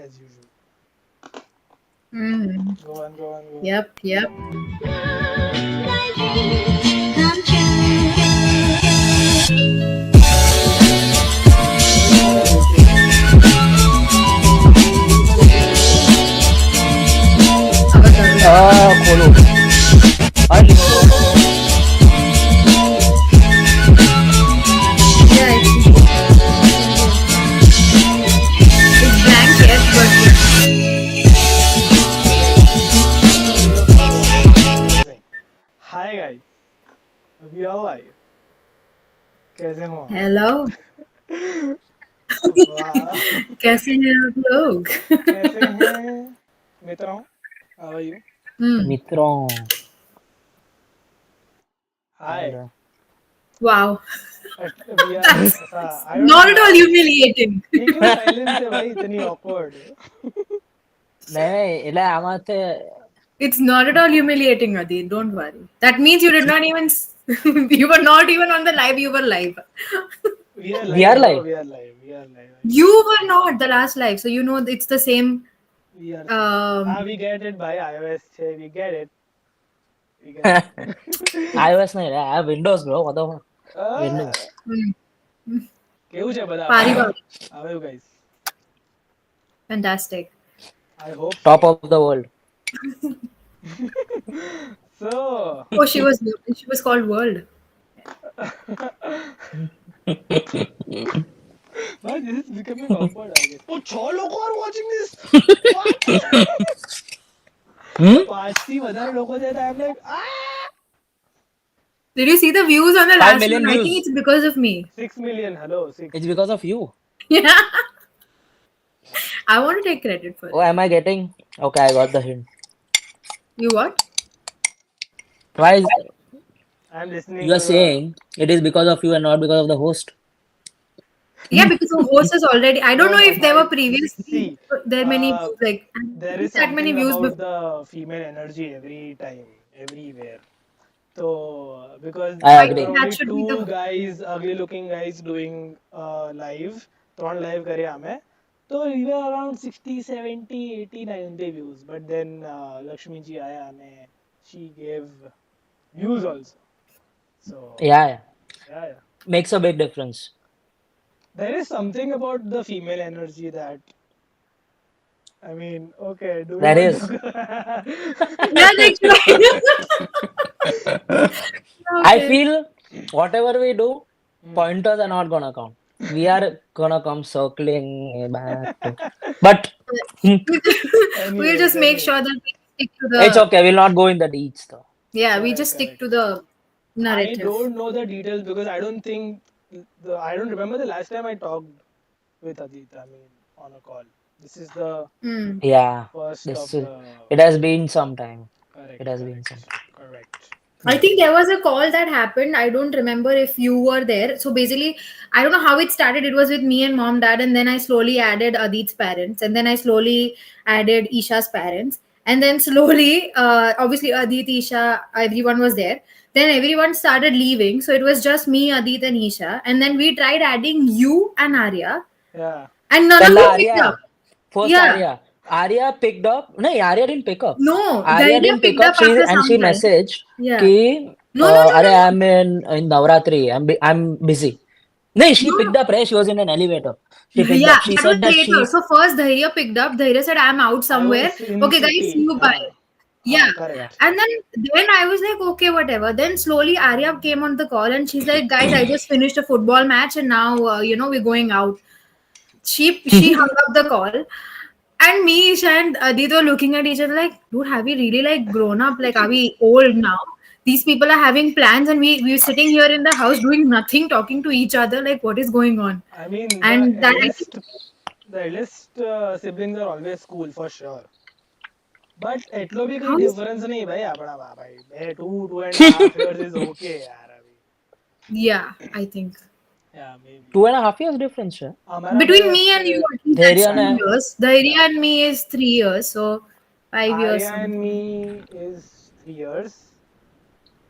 as usual. Mm. Go on, go on, go on. Yep. खोलो और लिखो Yeah, it's blank, yes, but Amazing. Hi guys, we are live. कैसे हो आप? hello. वाह, कैसे हैं आप लोग? कैसे हैं मित्रों? How are you? मित्रों Hi. Wow, We are that's ऐसा I don't know not at all why. humiliating. ये क्यों silence है भाई इतनी awkward? नहीं એટલે આમાં તે It's not at all humiliating, Adi. Don't worry. That means you did not even. You were not even on the live. You were live. We are we are live, bro. live We are live. We are live. You were not the last live, so you know it's the same. We are. Um, We get it by iOS. We get it. We get it. iOS નહીં I have Windows bro what the fuck? Windows કેવું છે બધા? Parivar. How are you guys? Fantastic. I hope top so. of the world So, Oh, she was called World. why this is becoming awkward, I guess. Oh, 6 લોકો are watching this. What? hmm? 5 થી વધારે લોકો છે તો I'm like, ah! Did you see the views on the 5 last million one? I think views it's because of me. 6 million. Hello, 6. it's because of you Yeah. I want to take credit for oh it. am I getting okay I got the hint You what? why is I'm listening you to are saying it is because of you and not because of the host Yeah, because the host is already. I don't No, know no, if there were but previously see, there many views, like there is that many something views about before. the female energy every time, everywhere. So, because I I there were agree think only that should be two the. guys, ugly looking guys doing live, ત્રણ live કર્યા અમે. So we were around 60, 70, 80, 90 views. But then Lakshmi ji आया and she gave views also. So, yeah yeah. makes a big difference There is something about the female energy that, I mean, okay, do we that want is to go? Yeah, like. I Okay. feel whatever we do pointers are not gonna count we are gonna come circling back to but We'll just make sure Anyways. that we stick to it's the. okay we'll not go in the deets though Yeah, we Correct, just stick correct. to the I narrative. don't know the details because I don't think I don't remember the last time I talked with Adit. I mean, on a call. This is the Hmm. yeah first this of is the. it has been some time it Correct, has been correct, some time correct. I think there was a call that happened. I don't remember if you were there. So basically, I don't know how it started. It was with me and mom, dad, and then I slowly added Adit's parents, and then I slowly added Isha's parents, and then slowly, obviously, Adit, Isha, everyone was there. Then everyone started leaving, so it was just me, Adit, and Isha, and then we tried adding you and Arya, Yeah. and none of Pella you picked Arya up. first Yeah, Arya picked up no Arya didn't pick up no, Arya Dhairya didn't pick picked up up after she some time. messaged Yeah. कि No, no, no, अरे no, I'm in Navratri I'm busy no she no. picked up right she was in an elevator she picked Yeah, up she that was said that later. she's So first Dhairya picked up. Dhairya said, I'm out I somewhere. was in Okay, guys, see city. you, bye. Yeah. yeah Correct. And then I was like, okay, whatever. Then slowly Arya came on the call and she's like, guys, I just finished a football match and now we're going out. She hung up the call. And me, Isha and Adit were looking at each other like, dude, have we really like grown up? Like, are we old now? These people are having plans and we're sitting here in the house doing nothing, talking to each other. Like, what is going on? I mean, And that I think the eldest siblings are always cool for sure. But એટલો બી કઈ how is difference નહીં ભાઈ આપણા ભાઈ 2.5 years is okay યાર હવે. yeah, I think. Yeah, maybe. 2.5 years difference है અમારા Between ભાઈ me and you, at least that's धैर्य ने 2 years. The area and me is 3 years, so 5 years Arya and something. me is 3 years.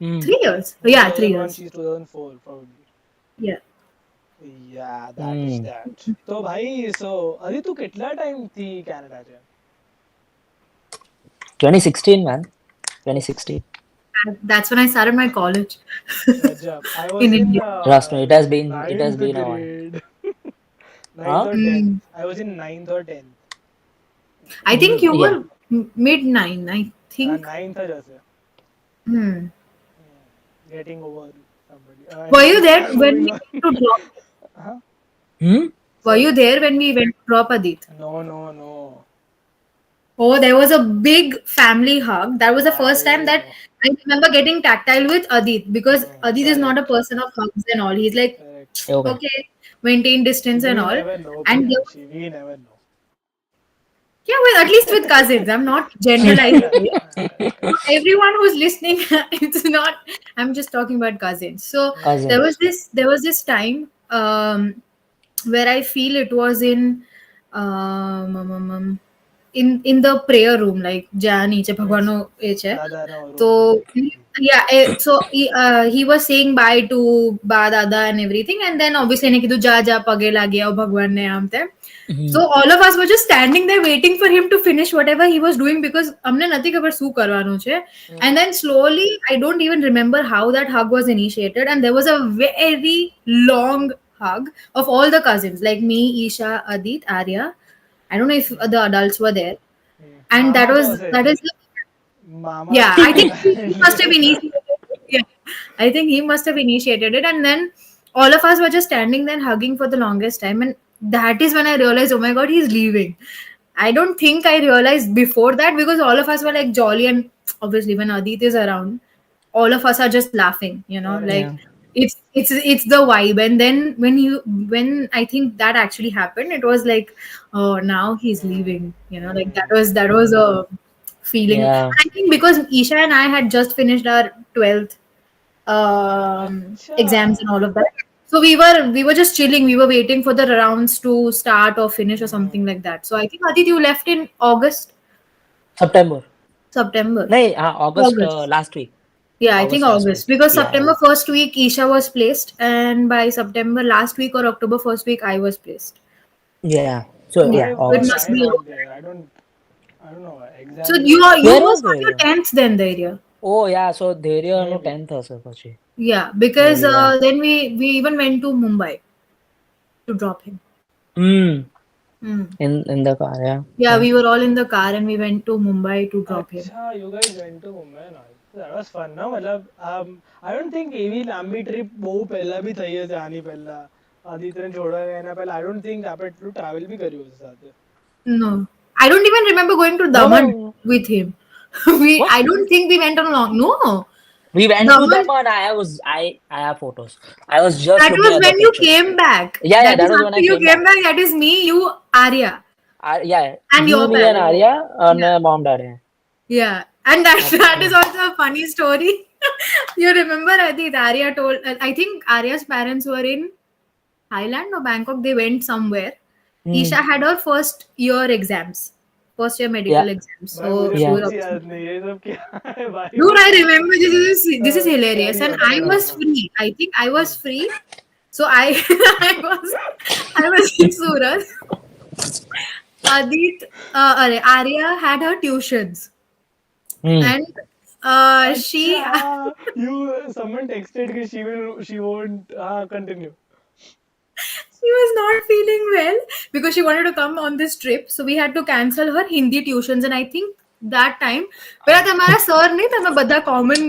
嗯 3 years? I'm Yeah, 3 2001, years. she's 2004 probably. Yeah. Yeah, that is Hmm. that. तो भाई, so अरे तू कितना time थी Canada में? 2016, man. 2016. And that's when I started my college Gajab. I in was in India. Trust me, it has ninth been a while. grade, ninth Huh? or tenth. Mm. I was in ninth or tenth. I think you Yeah. were mid nine. I think. Ninth था जैसे. Hmm. Getting over somebody. Were you Anyways, there when moving we on. went to drop? Huh? Hmm? Were you Sorry? there when we went to drop Adit? No, no, no. Oh, there was a big family hug. That was the first time I that know. I remember getting tactile with Adit because Adit is not a Correct. person of hugs and all. He's like, Correct. Okay. okay, maintain distance and We all. never know, And Priyanshi. We never know. yeah, well, at least with cousins. I'm not generalizing here. Not everyone who's listening, it's not. I'm just talking about cousins. So Cousins. there was this time where I feel it was um, um, um, um, in the prayer room, like જ્યાં નીચે Means ભગવાનનો એ છે. Dada no તો room right. yeah, so he was saying bye to ba dada and everything, and then obviously એને કીધું જા જા પગે લાગી આવ ભગવાનને આમ તેમ. So Mhm. all of us were just standing there waiting for him to finish whatever he was doing because અમને નથી ખબર શું કરવાનું છે. And then slowly, I don't even remember how that hug was initiated, and there was a very long hug of all the cousins, like me, Isha, Adit, Arya. I don't know if the adults were there, and Mama that was is Mama yeah, I think he must have apparently. initiated it. Yeah, I think he must have initiated it, and then all of us were just standing there hugging for the longest time, and that is when I realized, oh my god, he's leaving. I don't think I realized before that because all of us were like jolly, and obviously when Adit is around, all of us are just laughing, Correct. like Yeah. it's the vibe. And then when I think that actually happened, it was like, oh, now he's Mm, leaving, like mm, that was a feeling. Yeah. I think because Isha and I had just finished our 12th अच्छा. exams and all of that. So we were just chilling. We were waiting for the rounds to start or finish or something like that. So I think Adit, you left in August, September. September, No, August August. last week. Yeah, I think August last week. August because Yeah. September first week Isha was placed, and by September last week or October first week I was placed. Yeah. So Yeah, yeah, I so it was August. must I be. not there. I don't know why. So Exams you were are you Where must was have there? your 10th then the area. Oh yeah, so there no maybe. 10th hશે પછી. Yeah, because Maybe yeah. then we even went to Mumbai to drop him. Hmm. Hmm. In the car, yeah. Yeah, Yeah. we were all in the car and we went to Mumbai to drop him. अच्छा, you guys went to Mumbai and all. That was fun, ना मतलब I don't think એવી લાંબી trip બહુ પહેલા બી થઈ હશે આની પહેલા. આદિત્યને છોડવા એના પહેલા I don't think આપણે એટલું ટ્રાવેલ બી કર્યું હશે સાથે. No, I don't even remember going to No, Daman no. with him. We What? I don't think we went on long. No, We went to Daman. Daman. I have photos. I was just That looking was at the when you pictures. came back. Yeah, yeah, That that is was when after I you came came back. back. That is me, you, Arya, Yeah, and you, your me, and parents. Oh, Arya and Yeah, mom, dad. Yeah. yeah, and that is Okay. also a funny story. You remember, Adit? Arya told. I think Arya's parents were in Thailand or Bangkok. They went somewhere. Hmm. Isha had her first year Yeah. medical exams. भाई So मुझे she Yeah. was कुछ obviously. याद नहीं ये सब क्या है भाई Dude, I बता. remember this is hilarious. Carry And on, I carry was on. free. I think I was Hmm. free. So I I was in Surat. Adit Arya had her tuitions. Hmm. And she अच्छा, you someone texted कि she won't continue. she was not feeling well because she wanted to come on this trip. So we had to cancel her Hindi tuitions. And I think that time, પેલા તમારા sir નહીં તમે બધા common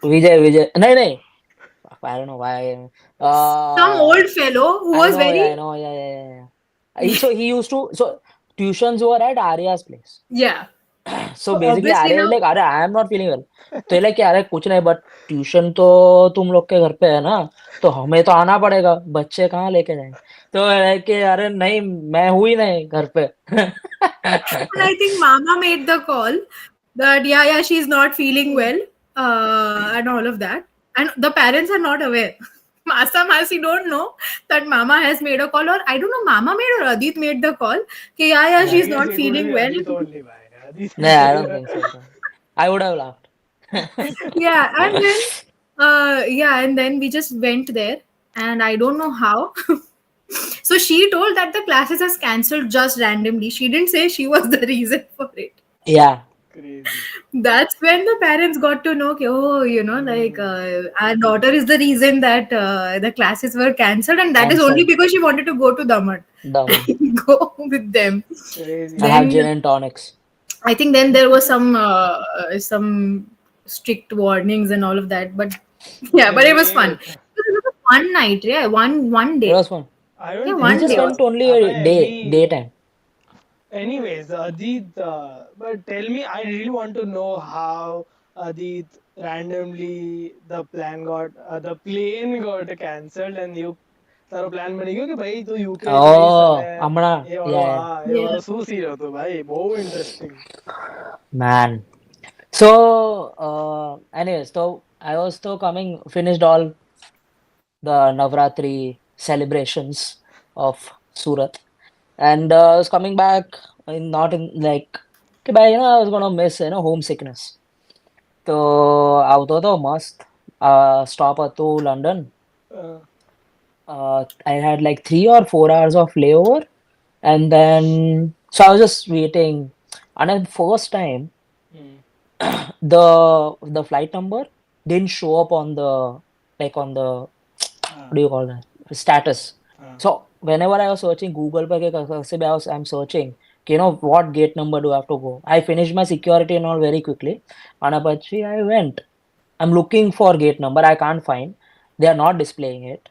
Vijay, Vijay. No, no. I don't know why. some old fellow who I was know, yeah, very I know, yeah, yeah, yeah. So he used to, so tuitions were at Arya's place. yeah. So So basically obviously Arya is now like, अरे I am not feeling well. तो ये like अरे कुछ नहीं but tuition तो तुम लोग के घर पे है ना तो हमें तो आना पड़ेगा बच्चे कहाँ लेके जाएंगे तो like कि अरे नहीं मैं हूँ ही नहीं घर पे and I think Mama made the call that yeah, she's not feeling well, and all of that. And the parents are not aware. Masa Masi don't know that Mama has made a call, or I don't know, Mama made or Adit made the call. Ki, yeah, I she's guess not it would feeling be well. Adit only भाई. Adit नहीं I don't think so bro. I would have laughed Yeah, and then and then we just went there. and I don't know how. So she told that the classes has cancelled just randomly. She didn't say she was the reason for it. Yeah, Crazy. That's when the parents got to know, okay, oh, like Hmm. our daughter is the reason that the classes were cancelled, and that is only cancelled. because she wanted to go to Daman, Daman. go with them. Crazy, And have man. gin Then and tonics. I think then there was some strict warnings and all of that, but But yeah, but then it was doing fun. it. It was a one night, yeah, one It day, was fun. I yeah, don't We think one just day. went only a Abhay, day, we. daytime. Anyways, Adit, but tell me, I really want to know how Adit randomly the plane got cancelled and you તારો plan બની ગયો કે ભાઈ તું UK જઈશ અને Oh, Amna. એ વાળો Yeah, હા એ Yeah. વાળો શું સીન હતો ભાઈ બહુ interesting. man. So, anyways, so I was still coming, finished all the Navratri celebrations of Surat, and I was coming back in not in like, okay, but I was gonna miss homesickness. તો આવતો હતો મસ્ત stop હતો London. I had like 3 or 4 hours of layover, and then so I was just waiting. And then first time, the flight number didn't show up on the like on the what do you call that status. So whenever I was searching Google पे कैसे भी I'm searching, what gate number do I have to go? I finished my security and all very quickly. And Apache, I went. I'm looking for gate number. I can't find. They are not displaying it.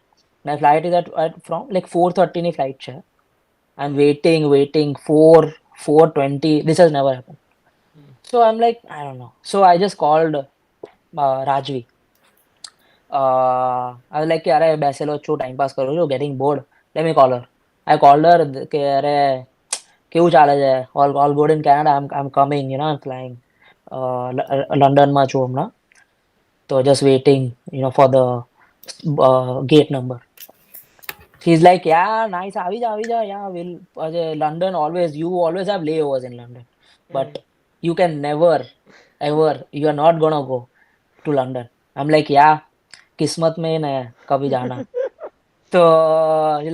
My flight is at from like 4:30 ની flight છે. I'm waiting 4:20. This has never happened. So I'm like, I don't know. So I just called Rajvi. I was like, અરે બેસેલો છું time pass કરું છું getting bored. Let me call her. I called her કે અરે કેવું ચાલે છે? All good in Canada. I'm coming, I'm flying. લંડનમાં છું હમણાં. So just waiting, for the gate number. She's like, yeah, nice. આવી જા. Yeah, London always, you always have layovers in London. But you can never, ever, you are not gonna go to London. I'm like, yeah, કિસ્મત में ને કभी જાના. તો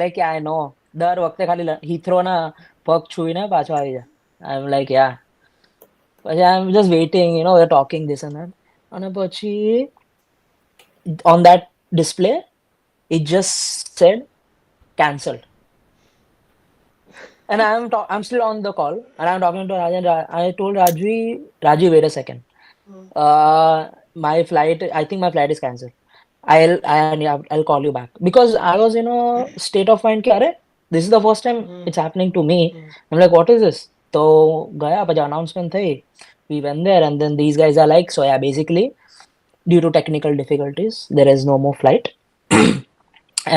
like, yeah, I know. દર વખતે ખાલી હિથ્રો ના પગ છૂઈને પાછો આવી જાય. I'm like, yeah. પછી I'm just waiting, we're talking this and that. અને પછી on that display, it just said cancelled. And I'm still on the call and I'm talking to Raj and I told Raji, wait a second. My flight, I think my flight is cancelled. I'll call you back because I was in a state of mind कि अरे this is the first time it's happening to me. I'm like, what is this? तो गया પછી announcement થઈ. We went there and then these guys are like, so yeah, basically due to technical difficulties, there is no more flight.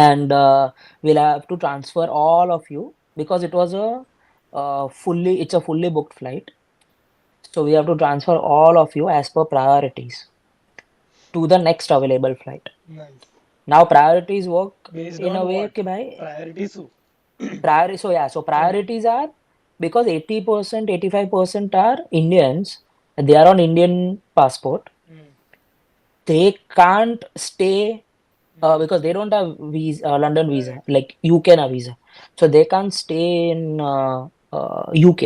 And we'll have to transfer all of you because it was it's a fully booked flight. So we have to transfer all of you as per priorities to the next available flight. Nice. Now priorities work Based in a on way what? कि भाई Priority su. so priorities are because 80%, 85% are Indians, they are on Indian passport. They can't stay because they don't have London visa, Correct. like UK na visa, so they can't stay in UK.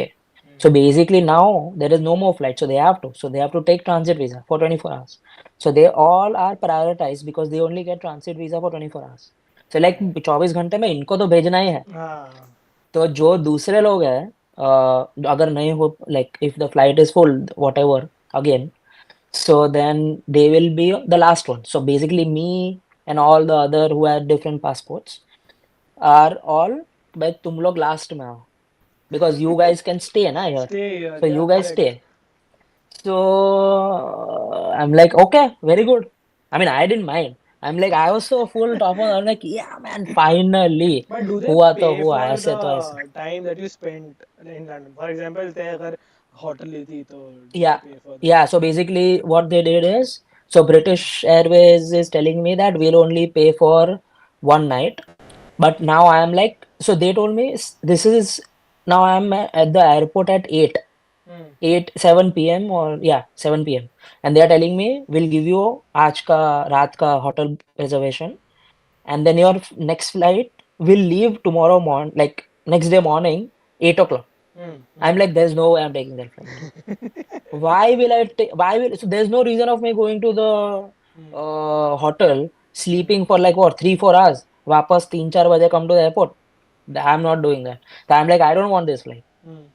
So basically now there is no more flight, so they have to take transit visa for 24 hours. So they all are prioritized because they only get transit visa for 24 hours. So like 24 घंटे में इनको तो भेजना ही है. हाँ. तो जो दूसरे लोग हैं अगर नहीं हो like if the flight is full whatever again, so then they will be the last one. So basically me and all the other who had different passports are all भाई तुम लोग last में आओ because you guys can stay ना here. Stay here. So you guys Correct. stay. So I'm like, okay, very good. I mean, I didn't mind. I'm like, I was so full top on. I'm like, yeah, man, finally. But do they हुआ तो pay हुआ for ऐसे तो ऐसे. the time that you spent in London? For example, ते अगर hotel ली थी तो do they Yeah, pay for that? yeah. So basically, what they did is, so British Airways is telling me that we'll only pay for one night. But now I am like, so they told me this is now I'm at the airport at 7 p.m. or yeah, 7 p.m. And they are telling me we'll give you आज का रात का hotel reservation and then your next flight will leave tomorrow morning, like next day morning, 8 o'clock. Mm, I'm mm, like, there's no way I'm taking that flight. Why will I take? Why will? So there's no reason of me going to the mm, hotel, mm, sleeping for like what 3-4 hours. वापस 3-4 बजे come to the airport. I'm not doing that. So I'm like, I don't want this flight. mm,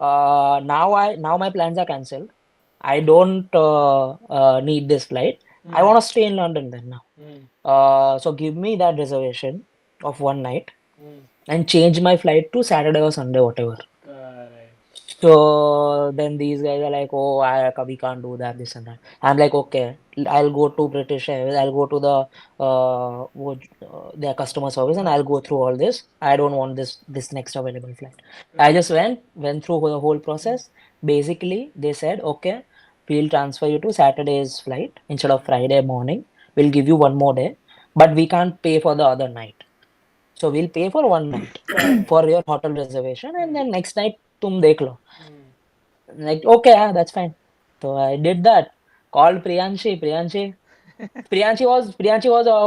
Now my plans are cancelled. I don't need this flight. I mm, want to stay in London then now. mm, So give me that reservation of one night mm. and change my flight to Saturday or Sunday, whatever. Correct. So then these guys are like, oh, we can't do that, this and that. I'm like, okay, I'll go to British Airways, I'll go to the their customer service, and I'll go through all this. I don't want this next available flight. I Correct. just went through the whole Mm, process. Basically, they said, okay, we'll transfer you to Saturday's flight instead of mm, Friday morning. We'll give you one more day, but we can't pay for the other night. So we'll pay for one night correct. for your hotel reservation, and Mm, then next night तुम देख लो. mm, Like, okay, yeah, that's fine. So I did that. Called Priyanshi. Priyanshi was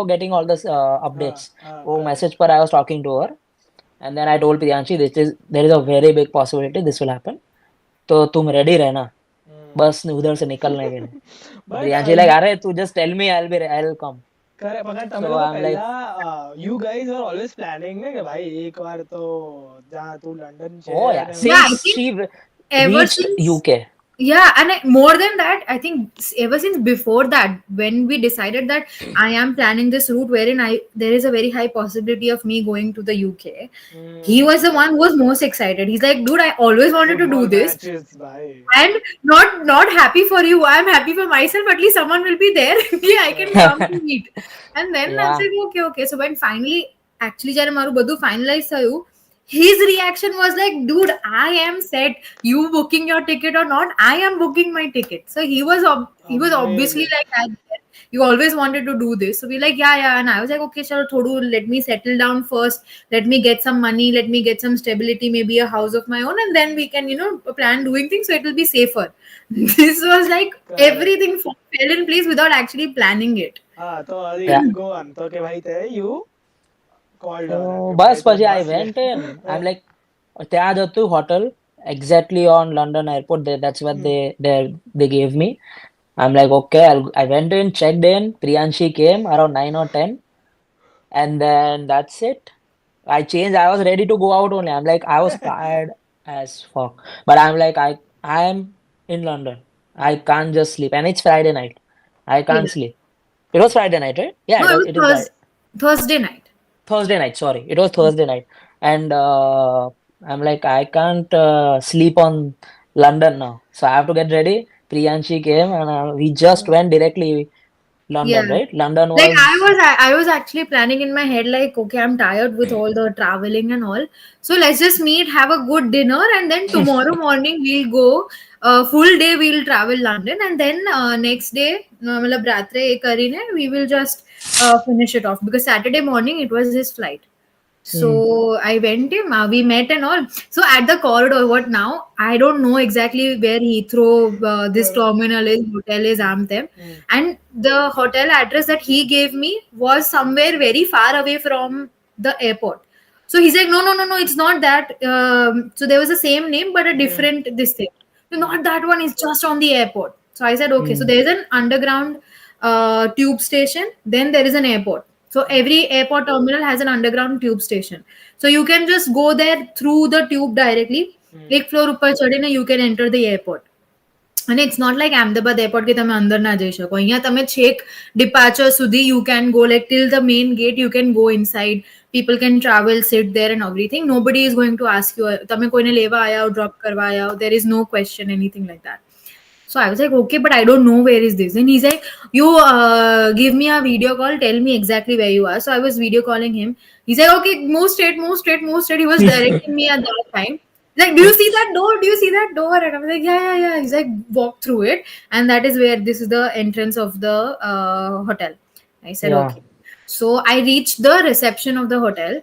getting all this updates. Oh, correct. message पर I was talking to her, and then I told Priyanshi, there is a very big possibility this will happen. तो तुम ready रहना. Mm. बस उधर से निकलने के लिए. But Priyanshi like, अरे तू just tell me, I'll come. करे मगर તમે So લોકો I'm like, પહેલા you guys were always planning ને કે ભાઈ એક વાર તો જ્યાં તું લંડન છે oh yeah, ને Yeah, I since think she ever reached since, UK. yeah, and more than that, I think ever since before that, when we decided that I am planning this route wherein there is a very high possibility of me going to the UK, he was the one who was most excited. He's like, dude, I always wanted to do football this. મેચेસ ભાઈ And not happy for you. I'm happy for myself. At least someone will be there. Yeah, I can come to meet. And then I was Yeah. like, okay, okay. So when finally, actually, જ્યારે મારું બધું finalize થયું, his reaction was like, dude, I am set. You booking your ticket or not? I am booking my ticket. So he was obviously amazing like that. You always wanted to do this. So we're like, yeah, yeah. And I was like, okay, chalo, thodu, let me settle down first. Let me get some money. Let me get some stability, maybe a house of my own. And then we can, plan doing things so it will be safer. This was like correct everything fell in place without actually planning it. હા તો હજી Yeah. go on તો કે ભાઈ તે you called her M So કે ભાઈ bus તું પછી I બસ લે went in. I'm like, ત્યાં જ હતું hotel exactly on London airport. That's what hmm, they gave me. I'm like, okay, I went in, checked in. Priyanshi came around 9 or 10, and then that's it. I changed. I was ready to go out only. I'm like, I was tired as fuck, but I'm like, I'm in London. I hmm, can't just sleep, and it's Friday night. I Yeah. can't sleep. It was Friday night, right? Yeah, No, it was it is Friday. Thursday night. Thursday night, sorry. It was Thursday night. And I'm like, I can't sleep on London now. So I have to get ready. Priyanshi came, and we just went directly Yeah. London, right? London Like I was, was I was actually planning in my head like, okay, I'm tired with all the traveling and all. So let's just meet, have a good dinner, and then tomorrow morning we'll go. Full day we'll travel London, and then next day, मतलब रात्रे કરીને we will just finish it off because Saturday morning it was his flight. hmm, So I went him, we met and all. So at the corridor, what now? I don't know exactly where Heathrow, this terminal is, hotel is, I'm there. Hmm, And the hotel address that he gave me was somewhere very far away from the airport. So he's like, no, no, no, no, it's not that. So there was the same name, but a hmm, different this thing. So hmm, not that one, is just on the airport. So I said, okay. So hmm, there is an underground tube station, then there is an airport. So hmm, every airport terminal has an underground tube station. So you can just go there through the tube directly. હમ, એક floor ઉપર ચડીને you can enter the airport. And it's not like Ahmedabad airport કે તમે અંદર ના જઈ શકો. અહીંયા તમે છેક departure સુધી you can go like till the main gate you can go inside. People can travel, sit there and everything. Nobody is going to ask you તમે કોઈને લેવા આયા હો, drop કરવા આયા હો. There is no question, anything like that. So I was like, okay, but I don't know where is this. And he's like, you give me a video call, tell me exactly where you are. So I was video calling him. He's like, okay, move straight, move straight, move straight. He was directing me at that time. He's like, do you see that door? Do you see that door? And I was like, yeah, yeah, yeah. He's like, walk through it. And that is where this is the entrance of the hotel. I said, yeah, okay. So I reached the reception of the hotel.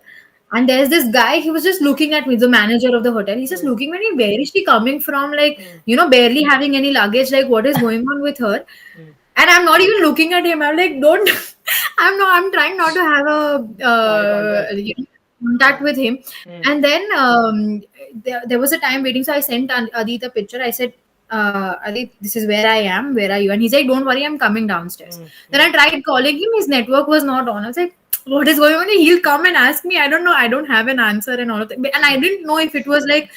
And there's this guy, he was just looking at me, the manager of the hotel. He's just hmm, looking at me, where is she coming from? Like, hmm, barely having any luggage. Like, what is going on with her? Hmm. And I'm not even looking at him. I'm like, don't. I'm trying not to have a Eye contact. contact with him. Hmm. And then there was a time waiting, so I sent Adit a picture. I said, Adit, this is where I am. Where are you? And he's like, don't worry, I'm coming downstairs. Hmm. Then Hmm. I tried calling him. His network was not on. I was like, what is going on? He'll come and ask me. I don't know. I don't have an answer and all of that. And I Hmm. didn't know if it was like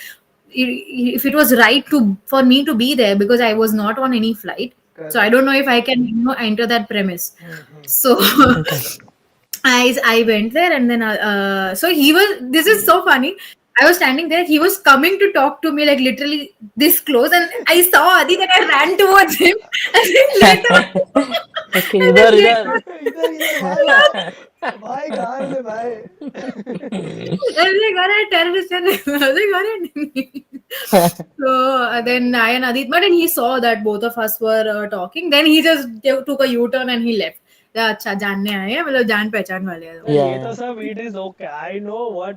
if it was right to for me to be there because I was not on any flight. So I Correct. don't know if I can enter that premise. Hmm. Hmm. So Okay. I went there, and then so he was. This is so funny. I was standing there. He was coming to talk to me, like literally this close, and I saw Adi. Then I ran towards him, and then later, Okay, and then इधर later, इधर इधर भाई भाई भाई कहाँ है रे भाई? I was like, "Alright, terrorist, terrorist." I was like, "Alright." So then I and Adit, but then he saw that both of us were talking. Then he just took a U-turn and he left. अच्छा जानने आए हैं मतलब जान पहचान वाले हैं नहीं वो। ये तो Yeah. सब it is okay. I know what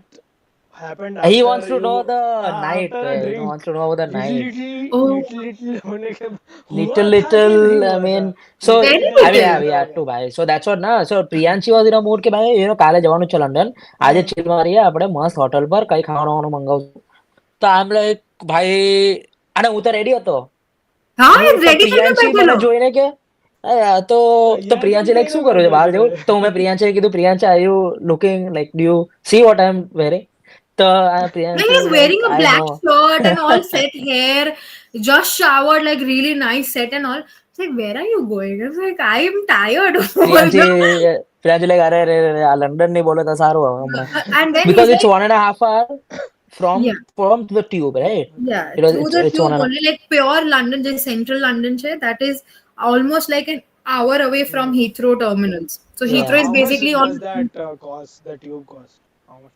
happened He after wants to you know the night. after a He drink. wants to know the Little night. little Oh, little little होने के Little, हुआ था कि नहीं little. I हुआ था? mean, so Little very little I mean, बहुत yeah, little. we ज्यादा हो had गया. to buy. So that's what na. So Priyanshi was in a mood કે ભાઈ કાલે જવાનું છે લંડન. આજે हम्म. chill મારીએ આપણે મસ્ત હોટલ પર કઈ ખાવાનું મંગાવશું. તો I'm like ભાઈ અને હું તો રેડી હતો. हाँ અને તો रेडी करके પ્રિયાંશી बैठे મને लोग। જોઈને કે તો તો ईयरफोन પ્રિયાંશી લાઈક कहीं ना શું કરું છે बैठे બહાર थे જવું તો मैं પ્રિયાંશી કીધું Priyanshi are you looking like do you see what I'm wearing તો Like Priyanshi he's was like wearing a I black know shirt and all set hair, just showered, like really nice set and all. It's like, where are you going? I was like, I am tired. Priyanshi Also. Priyanshi like અરે અરે અરે, આ London નહીં બોલે તો સારું હવે હમણાં And then because he's it's like, 1.5 hour from yeah, from the tube right yeah, it was through it's the it's one tube and a only, like pure London, just central London, that is almost like an hour away from hmm. Heathrow terminals. So So Heathrow yeah is how much basically does on. that cost? The tube cost? How much?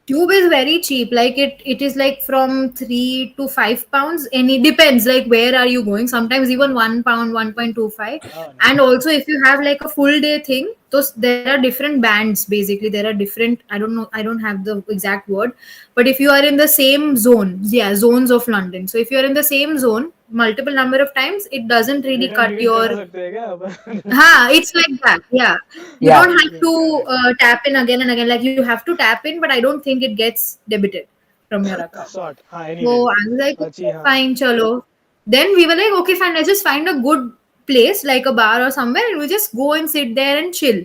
Tube is very cheap. Like it is like from 3 to 5 pounds. And it depends like where are you going. Sometimes even Hmm. £1, 1.25. Oh, And nice. also if you have like a full day thing, those there are different bands basically. There are different, I don't know, I don't have the exact word. But if you are in the same zone, yeah, zones of London. So if you're in the same zone multiple number of times, it doesn't really return cut ticket your. करा सकते हैं क्या अपन? Ha, it's like that. Yeah. You don't yeah have Okay, to correct. tap in again and again. Like you have to tap in, but I don't think it gets debited from your account. Short. हाँ, So anyways. I was like, अच्छी okay, हाँ. fine, chalo. Then we were like, okay, fine, let's just find a good place, like a bar or somewhere, and we just go and sit there and chill.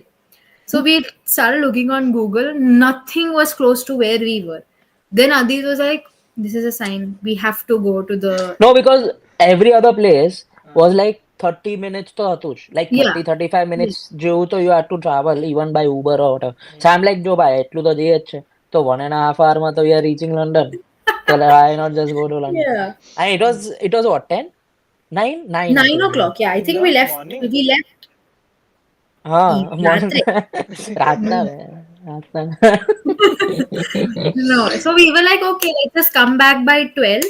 So we started looking on Google. Nothing was close to where we were. Then Adit was like, this is a sign. We have to go to the. no because every other place हाँ. was like 30 minutes to હતું જ like Yeah. 35 Yeah. minutes જેવું તો you have to travel even by Uber or whatever so hmm. I'm like જો ભાઈ એટલું તો જઈએ જ છે તો 1.5 hour માં તો we are reaching London so like, why not just go to London Yeah. and it was what 10 9 9 I 9 o'clock. think Yeah. I In think the we left. morning. We left हाँ morning रात्रे. રાતના રાતના No, so we were like, okay, let's just come back by 12,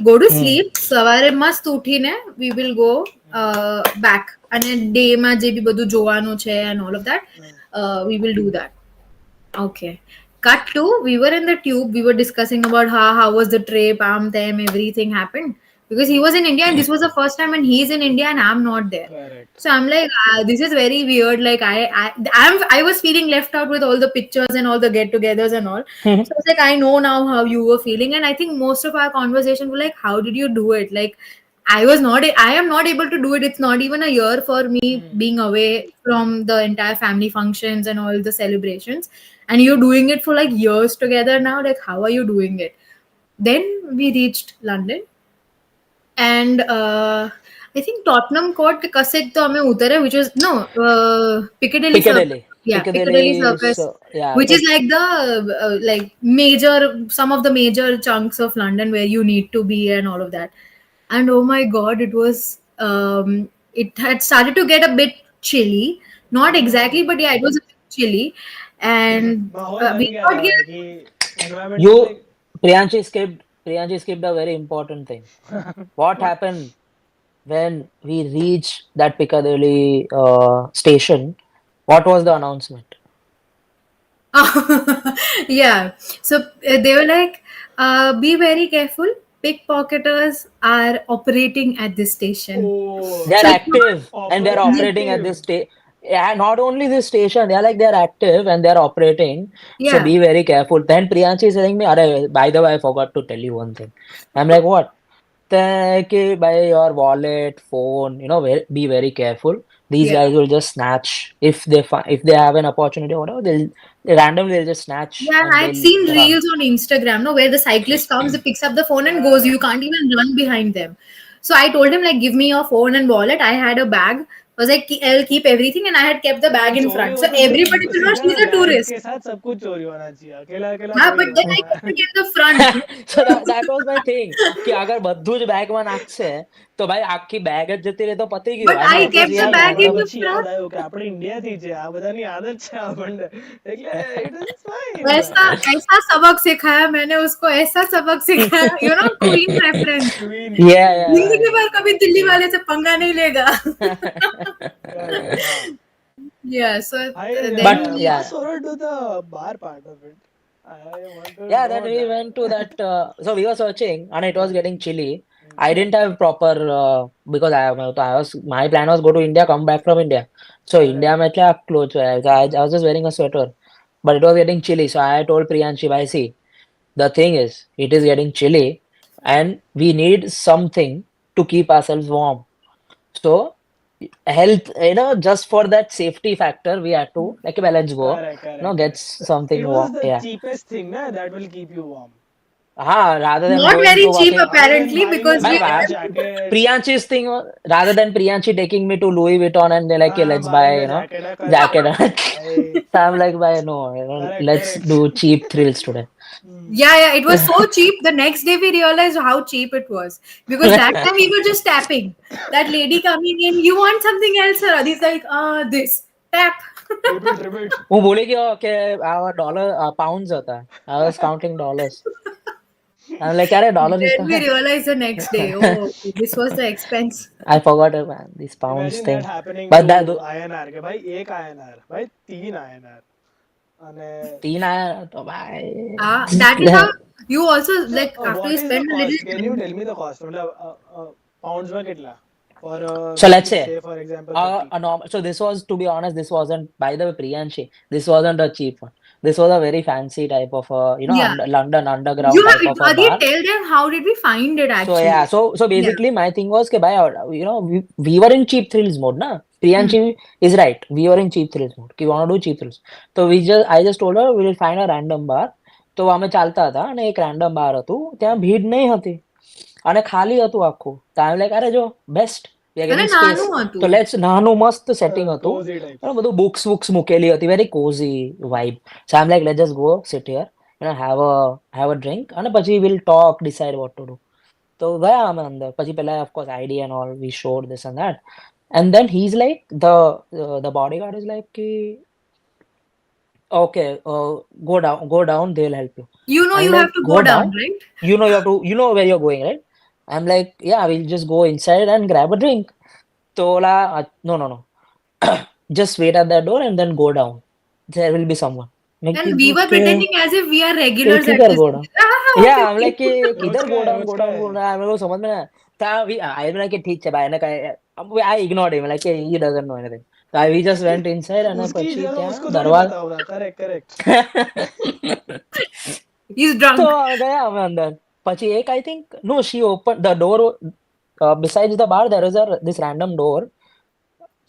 go to hmm sleep. સવારે મસ્ત ઉઠીને we will go back. અને day માં જે બી બધું જોવાનું છે and all of that, hmm. we will do that. Okay. Cut to, we were in the tube. We were discussing about how was the trip, them, everything happened. Because he was in India and this was the first time and he's in India and I'm not there. Correct. So I'm like, this is very weird. Like I was feeling left out with all the pictures and all the get-togethers and all. So I was like, I know now how you were feeling, and I think most of our conversation were like, how did you do it? Like, I am not able to do it. It's not even a year for me Hmm. being away from the entire family functions and all the celebrations, and you're doing it for like years together now. Like, how are you doing it? Then we reached London, and I think Tottenham Court cosec तो हमें उतरे, which was no Piccadilly Circus. Piccadilly Yeah, Piccadilly Piccadilly Circus, so yeah which so is like the like major, some of the major chunks of London where you need to be and all of that. And oh my god, it had started to get a bit chilly. Not exactly, Hmm. but yeah, it was a bit chilly. And माहौल we बन गया thought, था yeah, कि environment was you like Priyanshi skipped a very important thing. What what? happened when we reached that Piccadilly station? What was the announcement? yeah. So they were like, be very careful. Pickpocketers are operating at this station. They Oh, are So it's not, active and they are operate yeah, operating at active. this state. Yeah, not only this station, they're active and they're operating. So Yeah. be very careful. Then Priyanshi is telling me, "Arey, by the way, I forgot to tell you one thing." I'm like, what? Then, by your wallet, phone, be very careful. These Yeah. guys will just snatch if they have an opportunity or whatever. They'll just snatch Yeah, and I've they'll seen run. reels on Instagram, no, where the cyclist comes, picks up the phone and goes. You can't even run behind them. So I told him like, give me your phone and wallet. I had a bag. I was like, I'll keep everything, and I had kept the bag हाँ, in चोरी front. हो So तो everybody फिर will know सीधा she's ना a bag tourist. के साथ सब कुछ चोरी होना चाहिए, अकेला अकेला Yeah, थोड़ी but then I होगा. kept it in the front. So that was my thing कि अगर બધું જ બેગમાં નાખશે તો ભાઈ આખી બેગ જ જતી રહે તો પતી But ગયું. I mean, I at least kept we the પછી have bag એમને in random. the પછી યાદ front. આવ્યું કે આપણે ઇન્ડિયાથી છે, આ બધાની આદત છે આપણને, એટલે ઇટ ઇઝ ફાઇન. ऐसा ऐसा सबक सिखाया मैंने उसको, ऐसा सबक सिखाया, queen reference. Queen Yeah, queen yeah, जिंदगी राइट. भर कभी दिल्ली वाले से पंगा नहीं लेगा। करेक्ट, हाँ. Yeah, so but then we, yeah. Fast forward to the bar part of it. I want to Yeah, then know we went to that. that. So we were searching, and it was Hmm. getting chilly. Hmm. I didn't have proper because I was my plan was go to India, come back from India. So Correct. India में क्या clothes wear? I was just wearing a sweater, but it was getting chilly. So I told Priyanshi, "Bhai, see, the thing is, it is getting chilly, and we need something to keep ourselves warm. So health, just for that safety factor, we had to like, well, let's go, Correct, correct, get correct. something It was warm. the Yeah, cheapest thing na, that will keep you warm. rather than not going very to cheap fucking. Rather than apparently buying a because Bye we Zara bye. went. jacket. Priyanchi's thing, rather than Priyanchi taking me to Louis Vuitton and they're like, "Okay, let's Buying buy, a jacket. Correct. jacket." I, So I'm like, bye, no, correct, let's correct. do cheap thrills today. Hmm. Yeah, it was so cheap. The next day we realized how cheap it was because that time we were just tapping. That lady coming in, you want something else, sir? He's like, this tap. Repeat, repeat. वो बोले कि okay, our dollar pounds होता है. I was counting dollars. I'm like, अरे dollar Then कितना we है? realized the next day, oh, this was the expense. I forgot it, man. These pounds Imagine that thing. happening But that to INR के भाई, एक INR भाई 3 INR અને 3 आया तो भाई. That is how you also so like after what you is the spend a little cost? Can you time. tell me the cost? मतलब pounds में कितना for So let's say say for example 30. a normal. So this was, to be honest, this wasn't, by the way, Priyanshi. This wasn't a cheap one. This was a very fancy type of Yeah, London underground type of a Adi, bar. tell them how did we find it So yeah, actually? so Yeah. basically my thing was कि भाई, we were in cheap thrills mode ना. Hmm. Priyanshi is right. We were in cheap thrills mode. कि we want to do cheap thrills. So I just told her we will find a random bar. તો અમે ચાલતા હતા અને એક random bar હતું. ત્યાં ભીડ નહીં હતી અને ખાલી હતું આખું. તો I'm like, અરે જો best, we are અને getting space. નાનું તો હતું. let's નાનું મસ્ત setting હતું. Cozy type. અને બધું books મૂકેલી હતી. Very cozy vibe. So I'm like, let's just go sit here, have a drink અને પછી we'll talk, decide what to do. तो गया मैं अंदर પછી પહેલા of course ID and all we showed this and that, and then he's like the bodyguard is like कि okay, go down, they'll help you. You know I'm you like, have to go go down, down, right? you know where you're going, right? I'm like, yeah, we'll just go inside and grab a drink. तो बोला no, just wait at that door and then go down, there will be someone. मैं कि And we were okay, pretending as if we are regulars at किधर this go place. down. Okay, Yeah, I'm like कि okay. किधर go down, रोज go का down, है. go down. मेरे को समझ में नहीं आया. I was like कि ठीक है भाई ने कहा. I ignored him like he doesn't know anything. So we just went inside and उसकी પછી चलो ત્યાં उसको थोड़ी पता दरवाजा. होगा. Correct, correct. He's તો drunk. ગયા અમે અંદર. પછી એક I think no, she opened the door. Besides the bar there is this random door.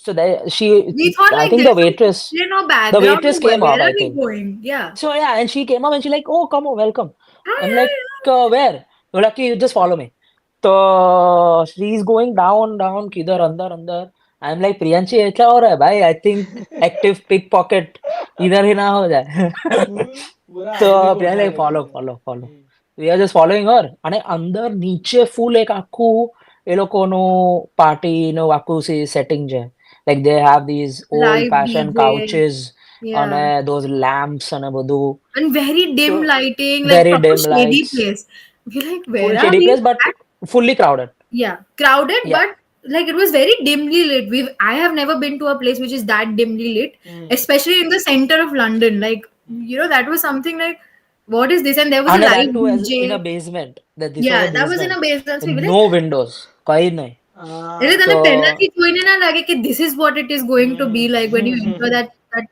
So there she, We thought I like think there's some kitchen or the background. waitress came Where up, are I we think. going? Yeah. So yeah, and she came up and she like, oh, come on, welcome. Hi, I'm hi, like, hi. where? You're like, you just follow me. So she's going down, किधर अंदर अंदर. I'm like, Priyanshi ये क्या हो रहा है भाई? I think active pickpocket इधर ही ना हो जाए. पूरा તો आईडी को પ્રિયા उठा like लेते थे. follow. We are just following her. અને અંદર નીચે full એક આખું એ લોકોનું પાર્ટીનું આખું setting છે. Like they have these old Live fashioned DJ. couches અને Yeah. those lamps અને બધું. And very So dim lighting, like very proper dim shady lights. place. We're like, Full where are shady we place but at? fully crowded. Yeah, crowded, Yeah. but like it was very dimly lit. I have never been to a place which is that dimly lit, especially in the center of London. Like, that was something like, what is this? And there was a And that live too as in a DJ. basement. That this was a Yeah, that was in basement. a basement. So we And were like, no windows. કઈ નહીં. એટલે Ah. તને તો પહેલાથી જોઈને ના લાગે કે this is what it is going to be like when you enter Hmm. that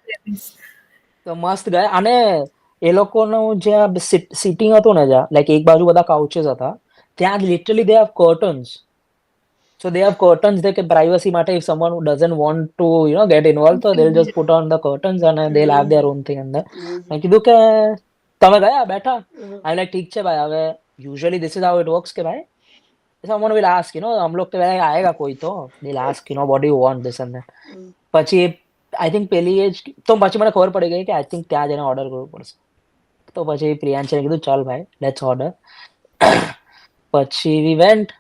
premise. તો મસ્ત ગયા અને એ લોકોનું જ્યાં સિટિંગ હતું ને જ્યાં લાઈક એક બાજુ બધા કાઉચેસ હતા ત્યાં literally they have curtains. So they have curtains they can privacy માટે if someone who doesn't want to get involved so they'll just put on the curtains and they'll have their Crazy. own thing અંદર. Crazy. મેં કીધું કે તમે ગયા બેઠા Uh, I like ઠીક છે ભાઈ હવે usually this is how it works કે ભાઈ someone will ask हम लोग के भाई आएगा कोई तो they'll ask what do you want this and that. પછી આઈ થિંક પેલી એજ તો પછી મને ખબર પડી ગઈ કે આઈ થિંક ત્યાં જઈને ઓર્ડર કરવું પડશે તો પછી પ્રિયાંશે કીધું ચાલ ભાઈ લેટ્સ ઓર્ડર પછી we went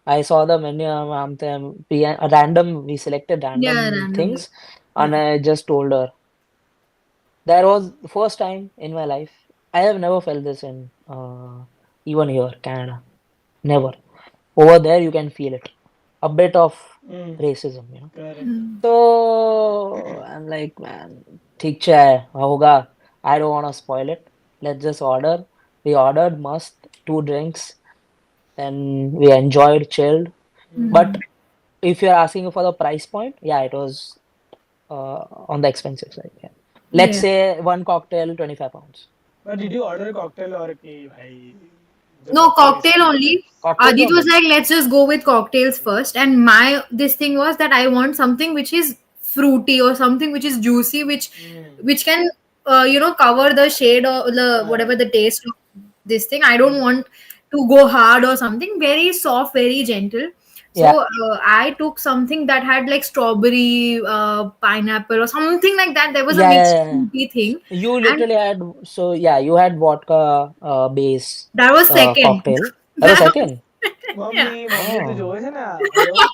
I saw the menu. Random. We selected random Yeah, randomly. things, and Yeah. I just told her. That was the first time in my life. I have never felt this in even here, Canada. Never. Over there, you can feel it. A bit of mm, racism. correct. Mm. So I'm like, man, ठीक है, होगा. I don't want to spoil it. Let's just order. We ordered must 2 drinks. Then we enjoyed, chilled. But Mm. if you're asking for the price point, yeah, it was on the expensive side. Yeah. Let's Yeah. say one cocktail, 25 pounds. But did you order cocktail or कि भाई No, cocktail जबरदस्ती only. types? Cocktails Adit was only. like, let's just go with cocktails first. And my this thing was that I want something which is fruity or something which is juicy, Mm. which can cover the shade or the Uh, whatever the taste of this thing. I don't want to go hard or something very soft, very gentle. Yeah. So I took something that had like strawberry, pineapple, or something like that. There was a Yeah, yeah, mixed yeah, yeah. fruity thing, You and literally had, so yeah, you had vodka base that was second. cocktail. That was That second. yeah. Mummy mummy તું Oh. જોવે છે ને hello.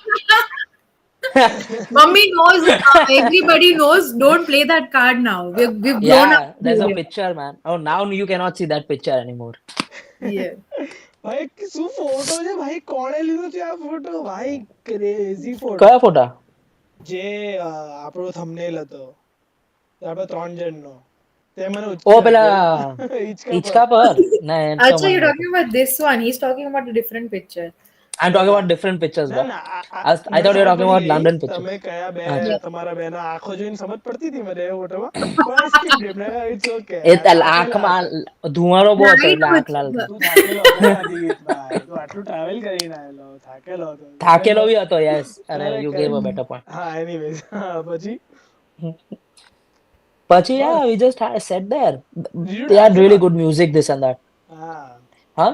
Mummy knows. Everybody knows. Don't play that card now. We've grown up Yeah, there's a here. picture, man. Oh, now you cannot see that picture anymore. Yeah. ભાઈ શું photo છે ભાઈ કોણે લીધો છે આ ફોટો ભાઈ ક્રેઝી ફોટો કયા ફોટા? જે આપણો થંબનેલ હતો આપણે 3 જણનો તે મને ઓ ઉચકી પેલા રાખ્યો હિંચકા પર. હિંચકા પર ના એ તો Acha, મને you're નહોતું. talking about this one. He's talking about a different picture. I'm તો talking about different pictures, ના bro. ના I મને thought you were સમજ talking પડી about ગઈ London pictures. તમે કયા બે અચ્છા. Yeah. તમારા બેના આંખો જોઈને સમજ પડતી હતી મને એ ફોટોમાં પણ I skipped it. મેં કહ્યું, it's okay. એ આ થાકેલા આંખમાં હશે. ધુમાડો બહુ હતો Light એટલે આંખ લાલ થઈ. તું થાકેલો હતો ને અદિત ભાઈ તું આટલું ટ્રાવેલ કરીને આવેલો થાકેલો હતો એટલે થાકેલો બી હતો યસ અરે correct you gave a correct better point. હા એનીવેઝ હા પછી પછી yeah bus we just sat there. did you They had dance and really all? good music this and that. હા હા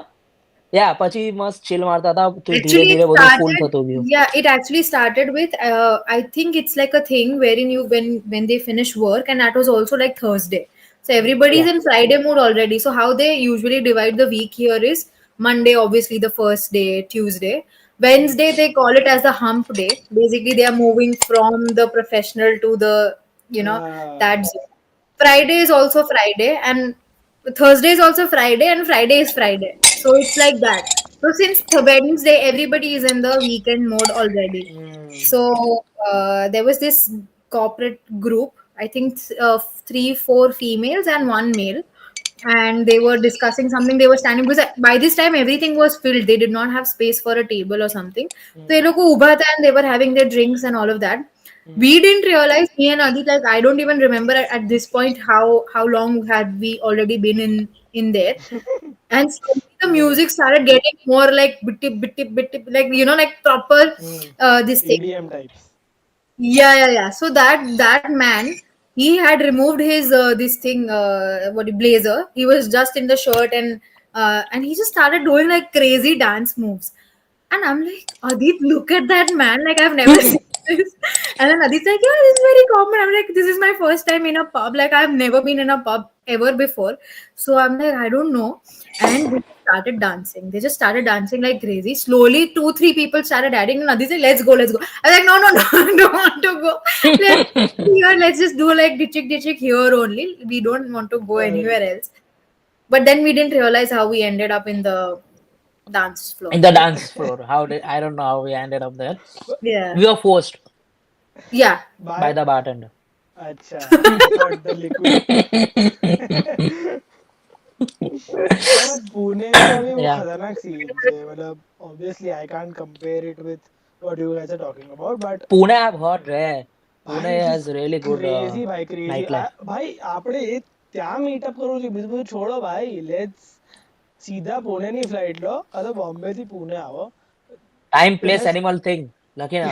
yeah પછી મસ્ત chill મારતા હતા તો ધીરે Actually, it ધીરે બધું full started. થતું ગયું. Yeah, it actually started with. I think it's like a thing wherein you when they finish work, and that was also like Thursday. So everybody's Yeah. in Friday mood already. So how they usually divide the week here is Monday, obviously the first day, Tuesday. Wednesday they call it as the hump day. Basically, they are moving from the professional to the that zone. Friday is also Friday, and Thursday is also Friday, and Friday is Friday. So it's like that. So since the Wednesday, everybody is in the weekend mode already. So there was this corporate group. I think three, four females and one male, and they were discussing something. They were standing because by this time everything was filled. They did not have space for a table or something. So they लोग उभा था and they were having their drinks and all of that. We didn't realize, me and Adit, like I don't even remember at this point how long had we already been in there. And slowly the correct. music started getting more like bitty bitty bitty, like like proper this thing. EDM types. Yeah, yeah, yeah. So that man, he had removed his this thing, blazer. He was just in the shirt, and he just started doing like crazy dance moves. And I'm like, Adit, look at that man. Like I've never seen this. And then Adit's like, yeah, this is very common. I'm like, this is my first time in a pub. Like I've never been in a pub ever before. So I'm like, I don't know. And they just started dancing. They just started dancing like crazy. Slowly, two, three people started adding. And Adit's like, let's go, let's go. I was like, no, no, no, I don't want to go. Let's here, let's just do like ditchik here only. We don't want to go Correct. anywhere else. But then we didn't realize how we ended up in the dance floor. In the dance floor. How did I don't know how we ended up there. Yeah. We were forced Yeah. by Bye. the bartender. અચ્છા I thought the liquid. પણ પુણેની આવી બહુ Yeah. ખતરનાક scene છે મતલબ obviously I can't compare it with what you guys are talking about, but Pune I've heard rare. Pune ભાઈ it is has really good crazy ભાઈ crazy nightlife. ભાઈ આપણે એ ત્યાં મીટઅપ કરવું છે બીજું બધું છોડો ભાઈ લેટ્સ સીધા પુણેની ફ્લાઇટ લો કાં તો બોમ્બેથી પુણે આવો Time, place, let's animal thing. Lucky na.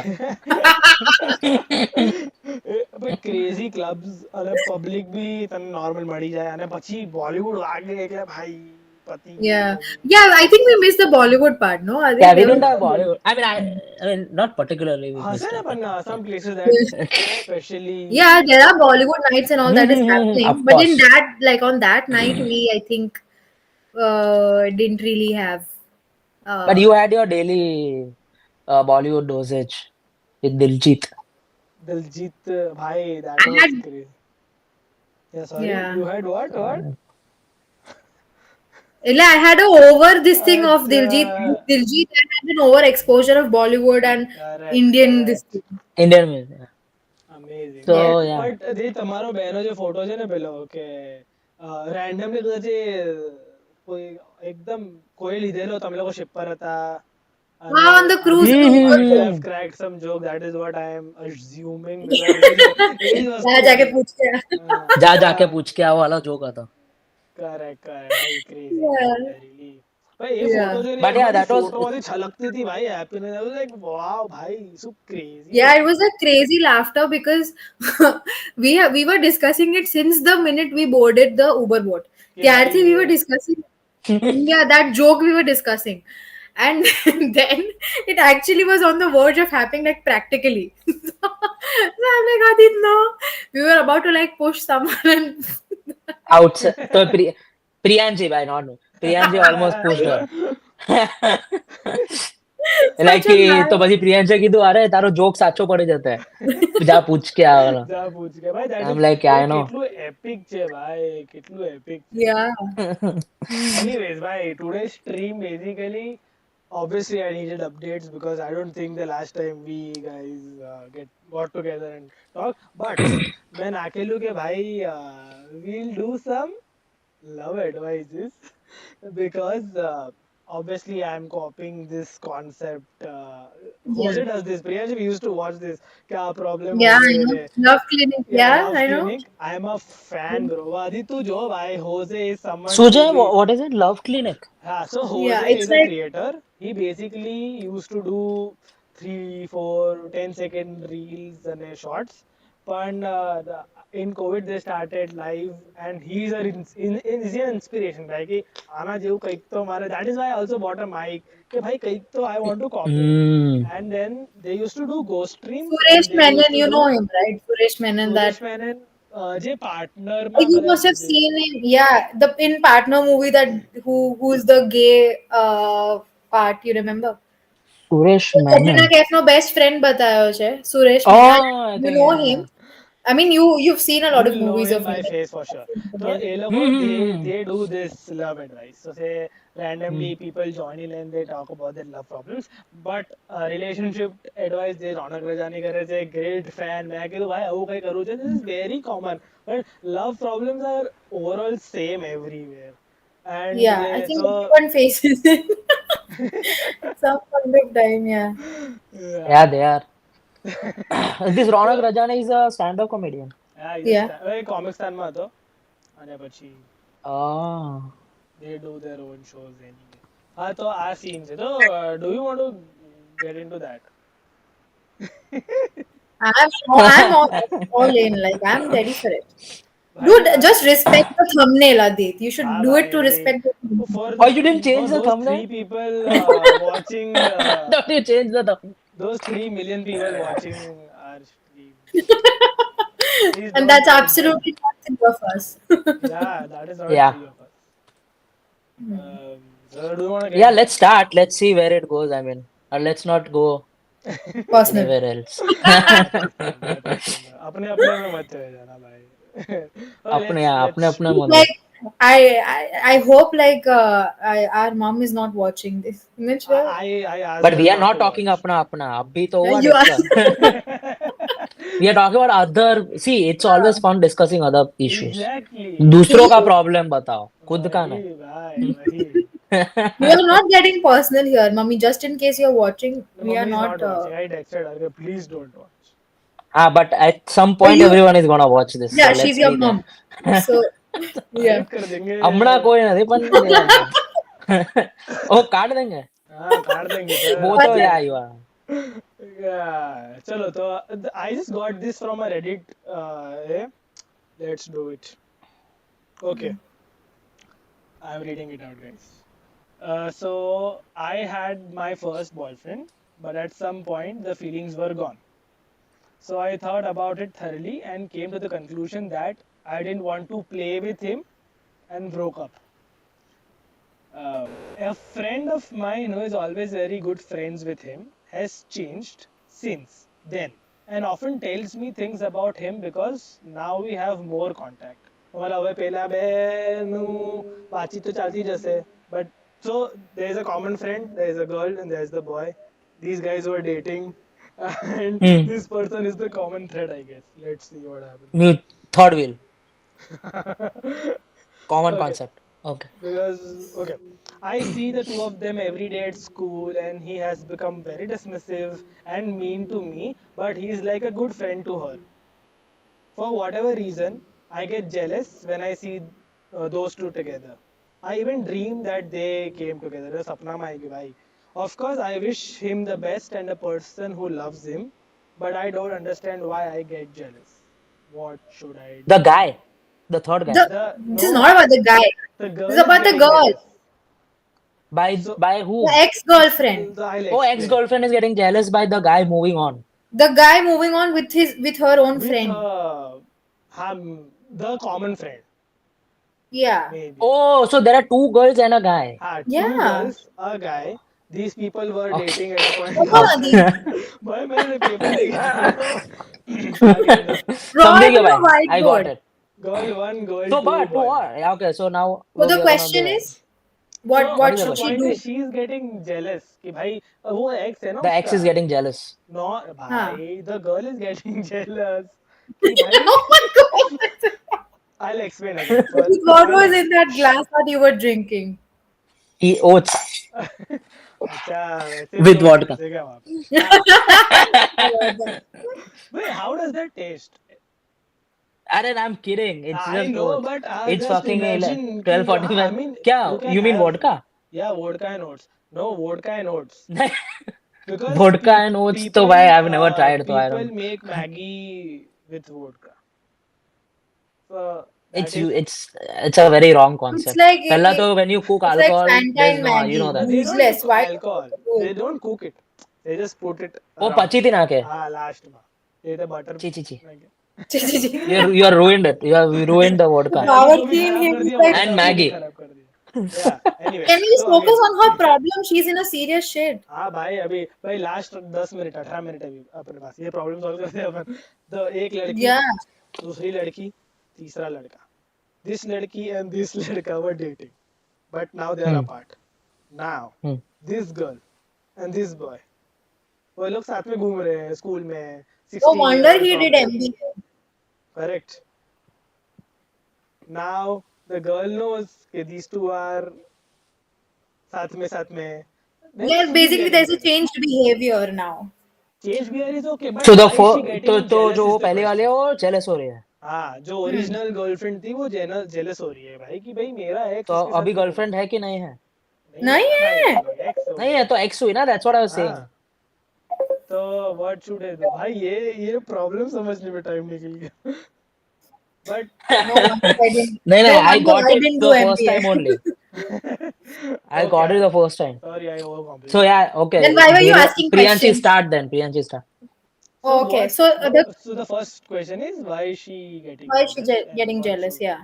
Crazy clubs અને પબ્લિક બી તને નોર્મલ મળી જાય અને પછી બોલિવૂડ વાગે એટલે ભાઈ પતી ગયું Yeah, બધું yeah. I think we missed the Bollywood part. No, I Yeah, think we there was. didn't have Bollywood. I mean, not particularly we હશે missed ને it, પણ but some places that especially Yeah, there are Bollywood nights and all that is happening, of but in course. that, like on that night, we I think didn't really have. But Uh, you had your daily Bollywood dosage with Diljit. Diljit bhai that I was had, crazy. Yeah, sorry, yeah. you had what? I had a over this thing of अच्छा Diljit. Diljit, I had an over exposure of Bollywood and correct Indian this correct thing. Indian music. Yeah. Amazing Yeah. So yeah. But જે તમારો બેનો જે photo છે ને પેલો કે randomly કદાચ એ કોઈ એકદમ કોઈ લીધેલો તમે લોકો શિપ પર હતા અને Ah, on the cruise, you cruise. might have cracked some joke that is what I am assuming because એ જ वहाँ વસ્તુ जाके હતી पूछ के जा जाके पूछ के आओ वाला joke था. કરેક્ટ કરેક્ટ ભાઈ ક્રેઝી Yeah. रियली ભાઈ એ ફોટો Yeah. જોઈને But yeah, એમાંથી that was ફોટોમાંથી છલકતી હતી ભાઈ હેપીનેસ આઈ વાઝ લાઈક વાવ ભાઈ શું ક્રેઝી Yeah, it હતું was a crazy laughter because we were discussing it since the minute we boarded the Uber boat. કે ભાઈ ત્યારથી we were discussing, yeah, that joke we were discussing. And then it actually was on the verge of happening, like practically. So I'm like, Adit, no. We were about to like push someone and outside. So Priyanji, by not me. Priyanji almost pushed her. Like such a કે તો laugh. પછી પ્રિયાંશે કીધું અરે તારો joke સાચો પડી જતો જા પૂછ કે આવેલો. જા પૂછ કે ભાઈ that I'm is like A I know. કેટલું એપિક છે ભાઈ કેટલું એપિક છે Yeah. anyways ભાઈ today's stream basically obviously I needed updates because I don't think the last time we guys got together and talk but मैं नाकेलू के भाई we'll do some love advices because obviously I'm copying this concept. Yeah. Jose does this. Priyansh, we used to watch this. क्या problem Yeah, होगी I know. बोले. Love clinic. Yeah, Yeah, Love's I know. Clinic. I am a fan, bro. Adi tu jo bhai. Jose is someone who Sujay, be. what is it? Love Clinic? Yeah, so Yeah, Jose it's is a like, creator. He basically used to do 3, 4, 10-second reels and shorts. But in COVID they started live, and he's is an inspiration. Like कि आना जेवु कईक तो मारे. That is why I also bought a mic. कि भाई कईक तो I want to copy. Mm. And then they used to do ghost streams, and Suresh they used Menon, to you know do him, right? Suresh Menon, that Suresh Menon જે પાર્ટનરમાં you કદાચ must have seen him. Yeah, the in partner movie that who's the gay part. You remember? Suresh Katrina Menon. Kaif no best friend बतायो છે Suresh Menon. Oh, I You think know yeah, him. yeah. I mean, you've seen a you lot of will know movies him of by him. Like, face for sure. So yeah. એ લોકો Hmm. they do this love advice. So say randomly Hmm. people join in and they talk about their love problems. But relationship advice જે રોનક રજાની કરે છે great fan મેં કીધું ભાઈ આવું કઈ કરવું છે this is very common but love problems are overall same everywhere and Yeah, I think so everyone faces it at some point of time. Yeah. Yeah, yeah they are. This so Ronak Rajani is a stand-up comedian. yeah Yeah. A comic સ્થાનમાં હતો અને પછી Oh. they do their own shows anyway. હા તો આ scene છે તો do you want to get into that? I'm all in. Like, I'm ready for it. ભાઈ Dude, just respect the thumbnail, Adit. You હા should do ભાઈ it to respect the thumbnail. for Oh, you didn't for change the those thumbnail? 3 people watching Don't you change the thumbnail? those 3 million people watching our stream please And don't that's judge them. absolutely not three of us. Yeah, that is not Yeah. 3 of us. So do you want to get Yeah, into let's start. Let's see where it goes. I mean, or let's not go Personal. anywhere else. personal अपने अपने में मत चले जाना भाई okay अपने अपने let's अपने मत Like, I hope like our mom is not watching this. Which way? I asked But her we are not not to talking watch. अपना अपना अभी तो हुआ You are. Discuss we are talking about other see it's always fun discussing other issues Exactly. दूसरों का problem बताओ खुद का नहीं वही भाई वही We are not getting personal here, Mummy. Just in case you're watching, The we are mummy is not. not watching. I texted her, please don't watch. But at some But point you, everyone is gonna watch this, so yeah, she's let's your be there. mom. So, yeah. Hide कर देंगे. हमણાં કોઈ નથી પણ ओ काट देंगे हाँ काट देंगे सर वो तो आपने. या you are. Yeah, चलो तो I just got this from a Reddit. Let's do it. Okay, I'm reading it out, guys. So I had my first boyfriend, but at some point the feelings were gone. So I thought about it thoroughly and came to the conclusion that I didn't want to play with him and broke up. A friend of mine who is always very good friends with him has changed since then and often tells me things about him because now we have more contact. मतलब હવે પહેલા બેનું વાતચીત તો ચાલતી જ હશે. But so there is a common friend, there is a girl and there is the boy. These guys were dating and Hmm. this person is the common thread, I guess. Let's see what You third wheel, happens. common Okay. concept. Okay. Because okay, I see the two of them every day at school and he has become very dismissive and mean to me, but he's like a good friend to her. For whatever reason, I get jealous when I see those two together. I even dream that they came together. ये सपना में आएगी भाई. Of course, I wish him the best and a person who loves him, but I don't understand why I get jealous. What should I The do? guy, the third guy. This is No, not about the guy. the This girl is is about the getting girl, jealous. So By the whom? ex-girlfriend. I'll Oh, explain. ex-girlfriend is getting jealous by the guy moving on. The guy moving on with her own With friend. the common friend, Yeah. maybe. Oh, so there are two girls and a guy. Two Yeah. girls, a guy. These people were Okay. dating at a point No, of the time. भाई मैंने paper लिखा है तो आगे समझो. draw समझे it क्या on भाई? a I got whiteboard. it. Girl one, girl So, two, but boy one. what? Yeah, okay, so now So we the are gonna question be. is, So What what is the the should she question? point do? is she is getting jealous कि भाई वो ex है ना The ex उसका. is getting jealous. No Huh. भाई, the girl is getting jealous कि भाई. Oh my god! I'll explain again. For What I'll was in that glass that you were drinking? He oaths अच्छा वैसे भी with oats vodka. मिलते क्या वहाँ पे. हाँ. I Wait, how does that taste? Aren't I'm kidding. It's I just know, oaths. but It's just fucking imagine कि 12:45. I mean you क्या? can You mean have, vodka? yeah, vodka and oats. No, vodka and oats. Because Vodka and oats तो भाई people I've never tried तो I people don't. make Maggie with vodka. So that It's is. you. It's a very wrong It's concept. like पहला तो when you cook it's like alcohol, Fanta there's and no you know Maggie, that. They don't useless. cook Why do you have alcohol. to do They it? don't cook it. They just put it वो around. पची थी ना के. Ah, last में. ये तो butter. ची ची ची. The You are ruined it. You have ruined the vodka Maggie को भी poverty in खराब him कर is दिया, like, and vodka को भी Maggie. खराब कर दिया. Yeah. Anyway, can we just so focus again. on her problem? She's in a serious shit. हाँ भाई अभी भाई लास्ट 10 मिनट 18 मिनट अभी अपने पास ये प्रॉब्लम सॉल्व करते हैं अपन. तो एक लड़की, Yeah. दूसरी लड़की, तीसरा लड़का. This लड़की and this लड़का were dating, but now they are Hmm. apart. Now Hmm. this girl and this boy, वो लोग साथ में घूम रहे हैं स्कूल में. No 16 year wonder old he did couple. MBA. Correct. Now the girl knows कि these two are साथ में. Then Yeah, she's basically getting there's a jealous. changed behavior now. Change behavior is okay, but So the why is she getting तो jealous जो is वो the पहले वाले question. है वो jealous हो रही है. हाँ, जो Hmm. ओरिजिनल गर्लफ्रेंड थी वो जेलस हो रही है भाई कि भाई मेरा एक्स तो उसके साथ अभी क्यों घूम रहा गर्लफ्रेंड है कि नहीं है? है. नहीं नहीं है भाई, है. एक्स हो नहीं गया. है तो ex हुई ना. That's what I was saying. हाँ. तो व्हाट शुड आई डू भाई, ये प्रॉब्लम समझने में टाइम निकल गया. But No wonder I didn't. नहीं No नहीं. I wonder got I it didn't do the first MBA. time only. I got it okay, the first time. Sorry I over So complicated. yeah, okay. Then why were you मेरे asking Priyanshi questions? start then. Priyanshi start. So Okay, what so the so the first question is why is she getting why is she jealous and getting what jealous? should Yeah.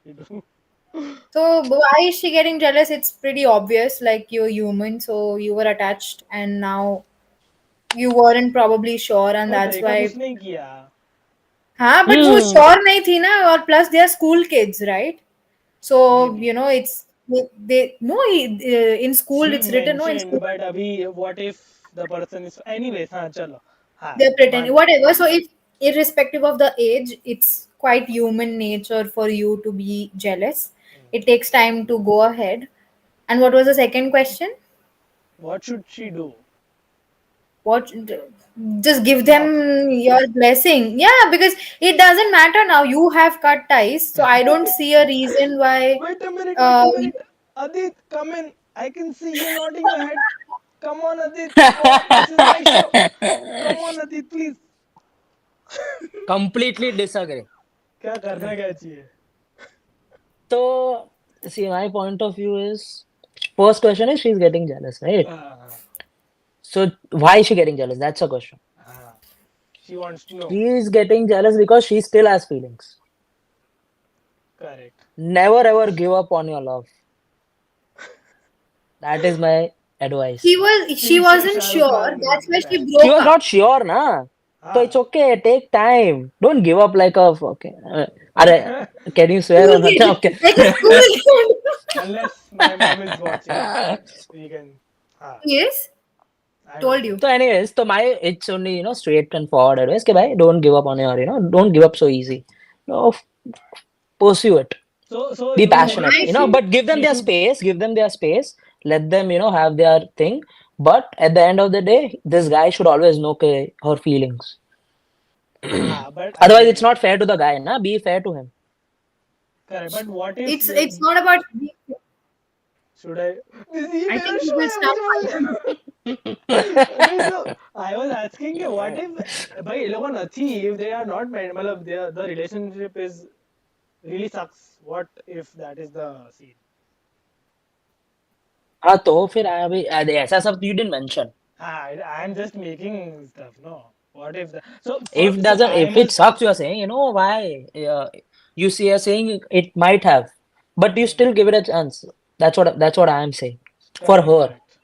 she do? So why is she getting jealous? It's pretty obvious. Like you're human, so you were attached, and now you weren't probably sure, and पर that's breakup why. उसने ही किया. हाँ, but वो Hmm. sure नहीं थी ना, और plus they are school kids, right? So Maybe. you know it's they no in school She it's written no in mentioned, school but अभी what if the person is anyways. हाँ चलो. हाँ they're pretending but whatever. So if irrespective of the age, it's quite human nature for you to be jealous. It takes time to go ahead, And what was the second question? What should she do? What? Just give Block. them your blessing. Yeah, because it doesn't matter now. You have cut ties, so I don't see a reason why. Wait a minute, wait Uh, a minute. Adit, come in. I can see you nodding your head. Come on, Adit. Come on. This is my show. Come on, Adit, please. Completely disagree. क्या करना क्या चाहिए? So, see, my point of view is first question is she's getting jealous, right? हाँ, So, why is she getting jealous? That's a question. हाँ. She wants to know. She is getting jealous because she still has feelings. Correct. Never ever give up on your love. That is my advice. she Sincere wasn't Shahrukh sure. Khan That's why she fan. She broke was up. not sure, na. So it's हाँ. okay. Take time. Don't give up like a okay. Can you swear School or not? kid, Okay. like a school kid. Unless my mom is watching, we can. हाँ. Yes, I don't told know. you. So, anyways, so my it's only straight and forward advice. Okay, bhai, don't give up on your don't give up so easy. Pursue it. So Be you passionate. I But give them she their should. space. Give them their space. Let them have their thing. But at the end of the day, this guy should always know her feelings. But Otherwise, it's again, not fair to the guy. Na, be fair to him. correct. But what if it's not about. should I? ये I मेरा think it show will है start मुझे fighting. बोलने. नहीं so I was asking कि what if भाई ये लोगों नथी if they are not married मतलब the relationship is really sucks. What if that is the scene? हाँ तो फिर अभी ऐसा सब you didn't mention. I am just making stuff. No. What if the so If I if it must. sucks, you are saying, why? You see, you're saying it might have, but you Hmm, still give it a chance. That's what I am saying. For correct, her, correct.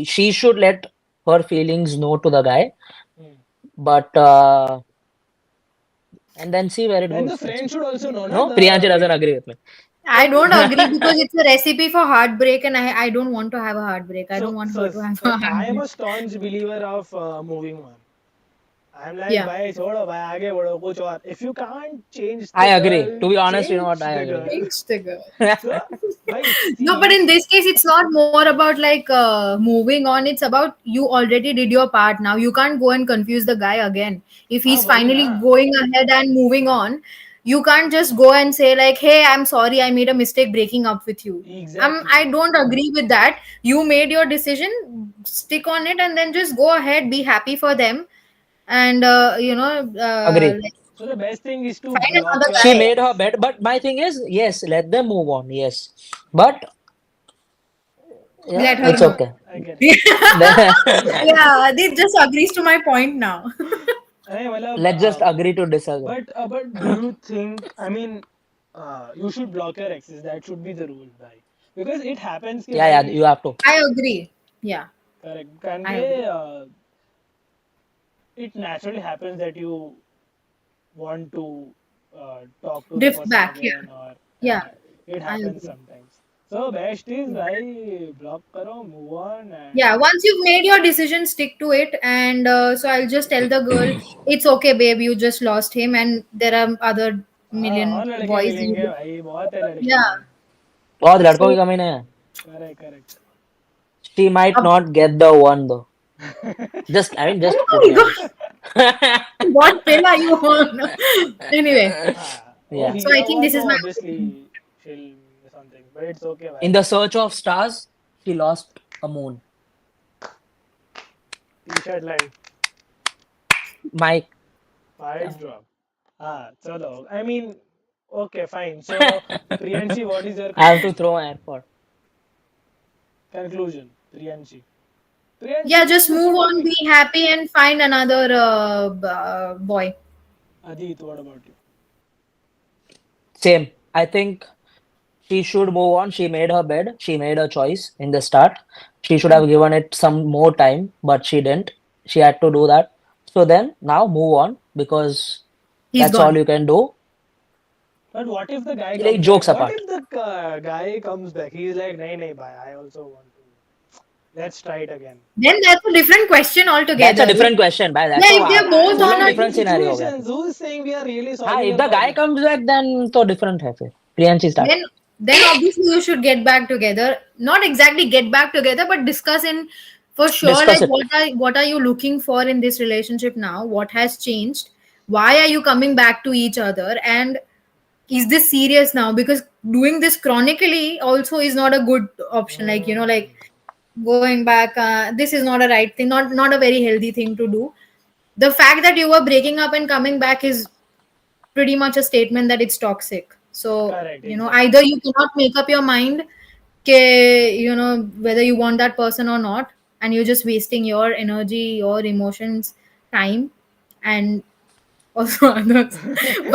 she should let her feelings know to the guy, Hmm. but and then see where it And the goes. That's friend it. should also know, na No, Priyanshi the doesn't agree with me. I don't agree because it's a recipe for heartbreak, and I don't want to have a heartbreak. I don't so want so her to have so a I am heartbreak. a staunch believer of moving on. I'm like, Yeah, भाई छोड़ो भाई आगे बढ़ो कुछ और. If you can't change I the agree. girl, To be honest, you know what? change I the agree. girl. thanks the girl. So, भाई No, see but in if this case, it's not more about like moving on. It's about you already did your part. Now you can't go and confuse the guy again. If हाँ he's वही ना. finally going ahead and moving on, you can't just go and say like, "Hey, I'm sorry, I made a mistake breaking up with you." I Exactly. don't agree with that. You made your decision, stick on it, and then just go ahead, be happy for them, and Agree. like, So the best thing is to find block another your She guy. made her exes. bed, but my thing is, yes, let them move on. Yes, but yeah, Let her it's know. okay. I get it. Yeah, this just agrees to my point now. नहीं मतलब Let's just agree to disagree. but do you think I mean you should block your exes that should be the rule भाई because it happens कि Yeah, भाई you have to. I agree. Yeah, correct can I के agree. it naturally happens that you want to talk to the Drift person back. Yeah, again or yeah, it I happens agree. sometimes so best is Yeah. भाई block करो move on Yeah, and once you've made your decision, stick to it. And so I'll just tell the girl, it's okay, babe. You just lost him, and there are other हाँ million और लड़के boys. मिलेंगे भाई बहुत है लड़के Yeah. बहुत लड़कों की So, कमी नहीं है. Correct correct She might up. not get the one though. Just Oh putting my out. god, what pill are you on? Anyway, हाँ वो Yeah. so हीरा I think हुआ this तो is my obviously opinion. she'll something but it's okay In भाई the search of stars, she lost a moon. T-shirt line Mike, mic yeah. drop हाँ चलो I mean okay fine so Priyanshi what is your I have to throw an airport. conclusion Priyanshi Yeah, is just move different on, topic be happy, and find another boy. Adit what about you Same. I think she should move on. She made her bed. She made her choice in the start. She should have given it some more time, but she didn't. She had to do that. So then now move on because He's that's all gone. you can do. but what if the guy Like comes back jokes what apart. if the guy comes back he's like nahi bhai I also want to let's try it again Then that's a different question That's a altogether. different question, bhai. That's Yeah, a if they're I am both full on on a stating different scenario हो गया फिर. situations who's saying we are really हाँ, solving if a the guy problem comes back, then तो different है फिर. Priyanshi start. then then obviously you should get back together. Not exactly get back together, but discuss in for sure Discuss like it. what are you looking for in this relationship now? What has changed? Why are you coming back to each other? And is this serious now? Because doing this chronically also is not a good option. Like, Hmm. like going back, this is not a right thing, not a very healthy thing to do. The fact that you were breaking up and coming back is pretty much a statement that it's toxic. So, Correct, either exactly. you cannot make up your mind ke, whether you want that person or not, and you're just wasting your energy, your emotions, time, and also others.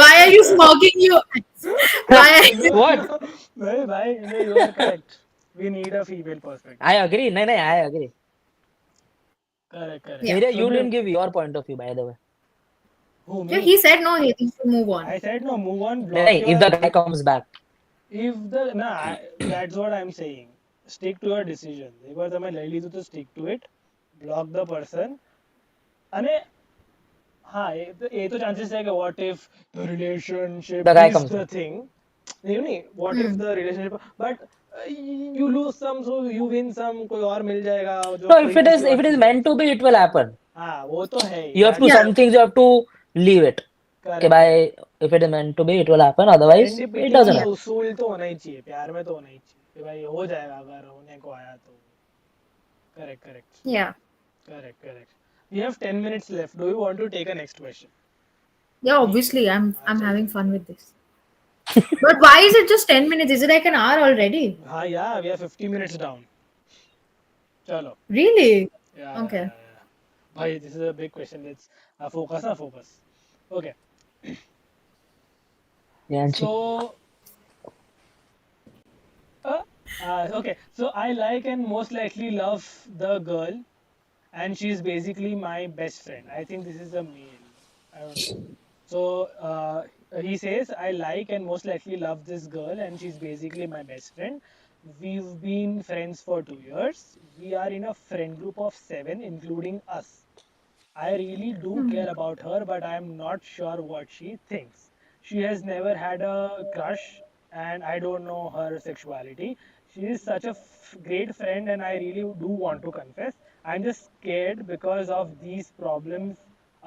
Why are you smoking you? Why are you? No, What? no, bhai, no, you are correct. We need a female perspective. I agree. No, no, I agree. Correct, correct. Yeah. Meera, So, you didn't give your point of view, by the way. who, Yeah, me? he said no, he should move on. I said no, move on, No, no, block if the your. guy comes back. If the, nah, that's what I'm saying. Stick to your decision. एक बार तुम्हें ले ली तो stick to it. Block the person. अरे हाँ ये तो chances है कि what if the relationship The guy is comes the back. thing. नहीं what if Hmm. the relationship but you lose some so you win some कोई और मिल जाएगा जो No, कोई किसी if और it से is Jeet meant to be, it will happen. हाँ वो तो है ही You have to, that's Yeah. some things you have to leave it. Okay, correct correct by if it is meant to be, it will happen. Otherwise, it serendipity का doesn't Yeah. happen. उसूल तो होना ही चाहिए प्यार में तो होना ही चाहिए कि भाई हो जाएगा अगर होने को आया तो correct correct Yeah. Correct correct we have 10 minutes left do you want to take a next question Yeah, नहीं obviously हाँ I'm चलते having हैं fun with this. But why is it just 10 minutes? Is it like an hour already? हाँ yeah we are 50 minutes down चलो Really? Okay. yeah भाई this is a big question let's focus okay Yanchi. so uh, okay so I like and most likely love the girl and she's basically my best friend. I think this is a male. I don't know. So he says, I like and most likely love this girl, and she's basically my best friend. We've been friends for 2 years. We are in a friend group of seven, including us. I really do Hmm. care about her, but I am not sure what she thinks. She has never had a crush, and I don't know her sexuality. She is such a great friend, and I really do want to confess. I'm just scared because of these problems,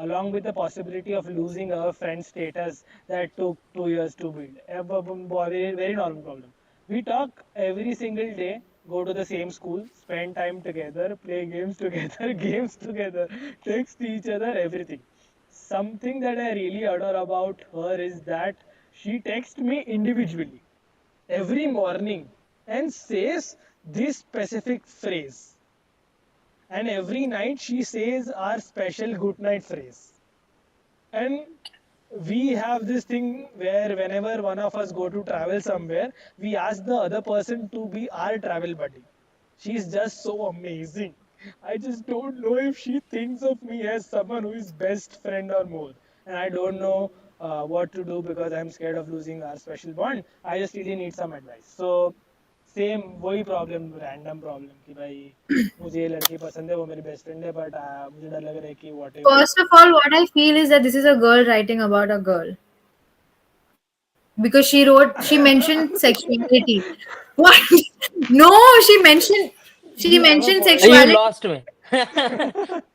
along with the possibility of losing our friend status that took 2 years to build. A very, very normal problem. We talk every single day, go to the same school, spend time together, play games together, games together, text each other, everything. Something that I really adore about her is that she texts me individually every morning and says this specific phrase. And every night she says our special good night phrase. And we have this thing where whenever one of us go to travel somewhere, we ask the other person to be our travel buddy. She's just so amazing. I just don't know if she thinks of me as someone who is best friend or more. And I don't know what to do because I'm scared of losing our special bond. I just really need some advice. So same वही problem random problem कि भाई मुझे ये लड़की पसंद है वो मेरी बेस्ट फ्रेंड है बट मुझे डर लग रहा है कि what if First of all, what I feel is that this is a girl writing about a girl because she mentioned sexuality. What? No, she you have a mentioned point You sexuality. lost me.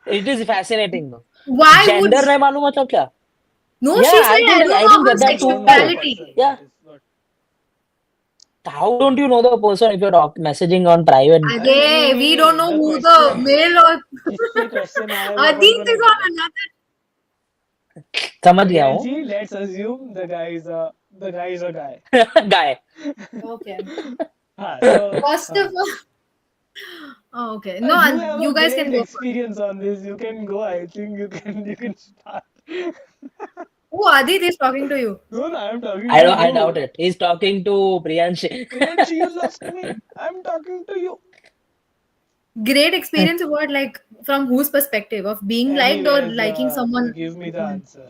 It is fascinating though. Why would Gender नहीं मालूम मतलब क्या? no? Yeah, She said I don't I know didn't her get you that don't know the too. sexuality. person Yeah. that is what How don't you know the person if you're messaging on private? अरे नहीं Arey, नहीं we don't नहीं know the who the question male or किससे question आया है वो अपन को Adit नहीं is पता on another. समझ गया हूँ. Priyanshi let's assume the guy is a guy Guy. Okay. हाँ so First of हाँ all, oh, okay. No, you have a you guys can great go first. experience on this you can go I think you can start Oh, Adit is talking to you. no no I'm talking to I doubt you it. He's talking to Priyanshi. Priyanshi you lost me I'm talking to you Great experience of what, like, from whose perspective? Of being liked or anyways liking you someone? give me the answer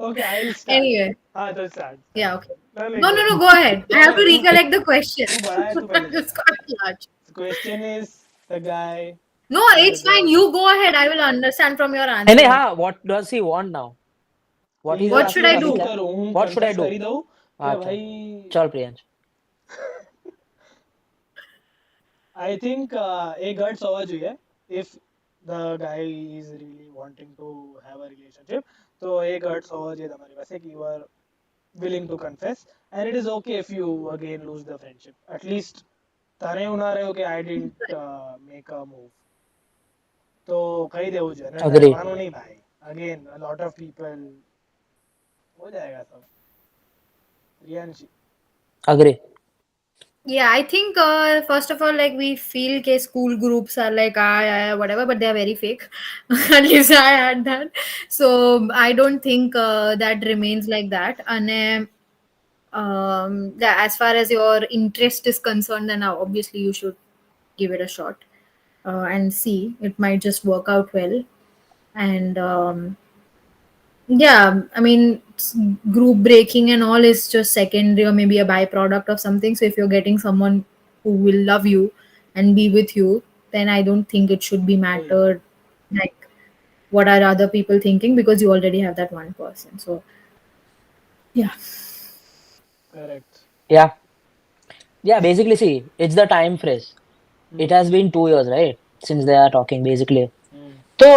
okay I'll start Anyway, हाँ तो start yeah, okay. no नहीं No, no, go no, go ahead. I have to नहीं तू recollect the question. तू बड़ा है तू पहले It's बता quite large. the question is the guy No, and the it's fine. girl You go ahead. I will understand from your नहीं answer. हाँ. What does he want now? What is ये What the should अभी I अभी शुरू do? क्या? करूँ What should I confess do? कर ही दूँ कि अच्छा, भाई चल प्रियांश. आई थिंक एक गट्स होना चाहिए if the guy is really wanting to have a relationship तो एक गट्स होना चाहिए तुम्हारे पास कि you are willing to confess and it is okay if you again lose the friendship at least તારે એવું ના રહ્યું કે I didn't make a move તો કહી દેવું જોઈએ ને Agree, ડરવાનું નહીં ભાઈ again a lot of people हो जाएगा सब Priyanshi agree. Yeah, I think first of all, like we feel que school groups are like whatever, but they are very fake. At least I had that, so I don't think that remains like that. And yeah, as far as your interest is concerned, then obviously you should give it a shot and see. It might just work out well. And yeah, I mean, group breaking and all is just secondary or maybe a byproduct of something. So if you're getting someone who will love you and be with you, then I don't think it should be वही mattered like what are other people thinking, because you already have that one person. So yeah. Correct Yeah, yeah. Basically, see, it's the time phrase. It has been 2 years, right, since they are talking. Basically, so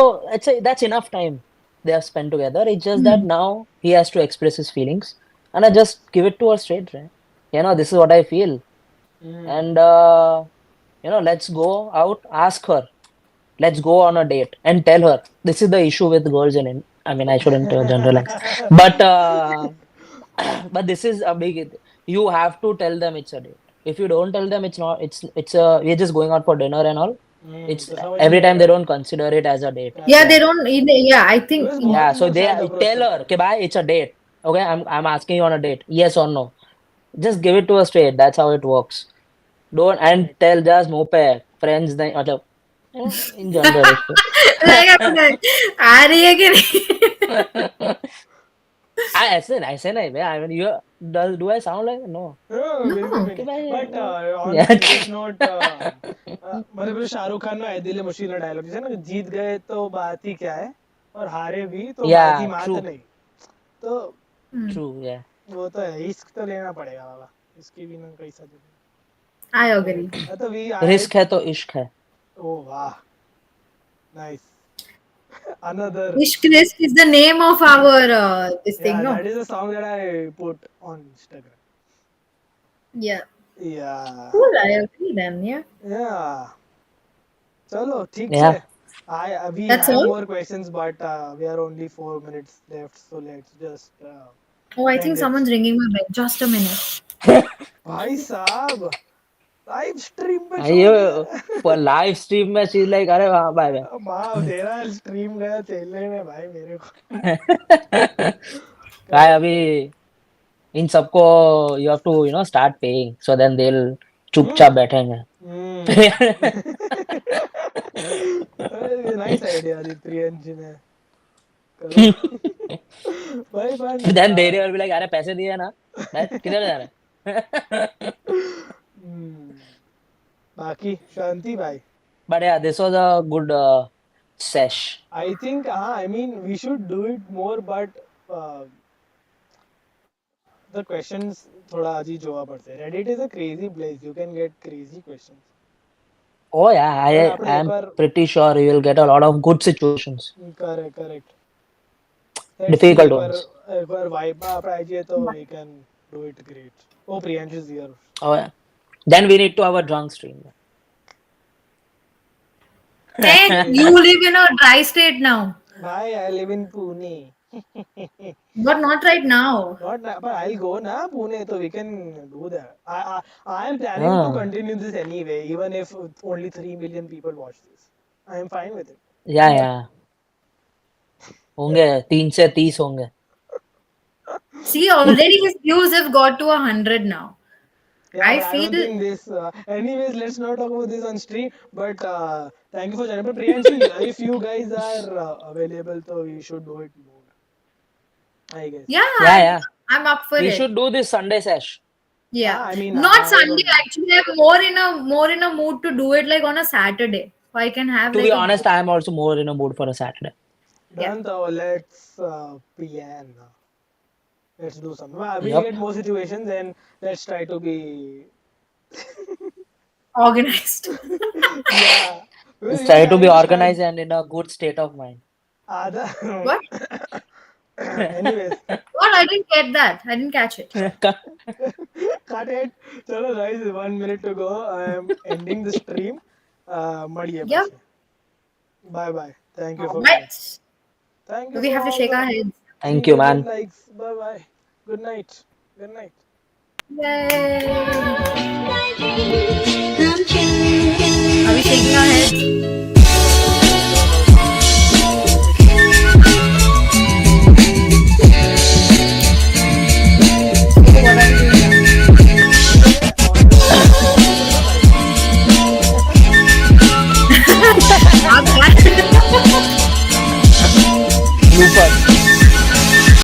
that's enough time they have spent together. It's just that Hmm. now he has to express his feelings, and I just give it to her straight, right? This is what I feel, and let's go out. Ask her. Let's go on a date and tell her this is the issue with girls in. I mean, I shouldn't generalize, but but this is a big. You have to tell them it's a date. If you don't tell them it's not, it's a we're just going out for dinner and all. It's तो समझ नहीं every time आएगा they वो don't consider it as a date. Yeah, correct they Yeah, don't. Yeah, I think. Because बहुत yeah. So लोग शायद they approach tell करते her, हैं okay, bye, it's a date. Okay, I'm asking you on a date. Yes or no. Just give it to her straight. That's how it works. Don't and correct tell just no pair friends. Then, in general, like आ रही है कि नहीं? I ऐसे नहीं बे. I mean, you do I sound like no? बिल्कुल No. भी कि नहीं बट भाई on a yeah. Serious note मतलब जो शाहरुख खान में दिल मुशीना डायलॉग जैसे ना जीत गए तो बात ही क्या है और हारे भी तो बाजी Yeah, मात true, नहीं तो Hmm. true. Yeah, वो तो है रिस्क तो लेना पड़ेगा बाबा इसकी भी ना कैसा I agree. करेक्ट तो वी आई रिस्क है तो इश्क है. ओ वाह nice another Ishq Risk is the name of our this thing, yeah no? that is a song that I put on Instagram Yeah. yeah Cool, I agree then. Yeah. yeah चलो ठीक से Yeah, I we That's have all. more questions but we are only 4 minutes left so let's just Oh, I think end it someone's ringing my bell. Just a minute. भाई साहब live stream पे छोड़ ये दिया for live stream में she's like अरे हाँ bye bye. माँ तेरा स्ट्रीम गया चलने में भाई मेरे को भाई करेक्ट अभी करेक्ट इन सबको you have to start paying so then they'll चुपचाप बैठेंगे. नाइस आइडिया दी प्रियंशी ने करो भाई पण then they will be like अरे पैसे दिए ना बैठ किधर जा रहा है. बाकी शांति भाई But yeah, this was a good sesh. I think I mean we should do it more but uh, the questions थोड़ा अजीब जोवा पड़ते हैं Reddit is a crazy place you can get crazy questions Oh yeah, पर I આપણે am એકવાર pretty sure you will get a lot of good situations. Correct correct let's see Difficult એકવાર ones. એકવાર વાઇબમાં આપણે આવી જઈએ તો we can do it great oh Priyansh is here Oh yeah. Then we need to have a drunk stream. Hey, you live in a dry state now, भाई I live in Pune but not right now. Not now, but I'll go na Pune, so we can do that. I am planning to Ah, continue this anyway, even if only 3 million people watch this. I am fine with it. yeah, yeah. होंगे 3 से 30 होंगे. See, already his views have got to 100 now. Yeah, I but I don't feel. think this. Anyways, let's not talk about this on stream. But thank you for joining. But Priyanshi, if you guys are available, so we should do it more. I guess. Yeah, Yeah, yeah. I'm up for We it. should do this Sunday sesh. Yeah, I mean, not I Sunday. don't know. Actually, I'm more in a mood to do it like on a Saturday, so I can have To be like a honest, I am also more in a mood for a Saturday. Yeah. Done. So let's plan. Let's do some. We'll Yep. get more situations and let's try to be. Organized. Yeah. Let's We'll try to try be to start. organized and in a good state of mind. Other. What? Anyways, What? I didn't get that. I didn't catch it. cut it. Chalo guys, 1 minute to go. I am ending the stream. Madiye Yeah. pache. Bye bye. Thank you All for coming. right. Thank Do you we for have to all shake our the heads? Thank you, 300 man. likes. Bye bye. Good night. Good night. Yay! Are we shaking our heads?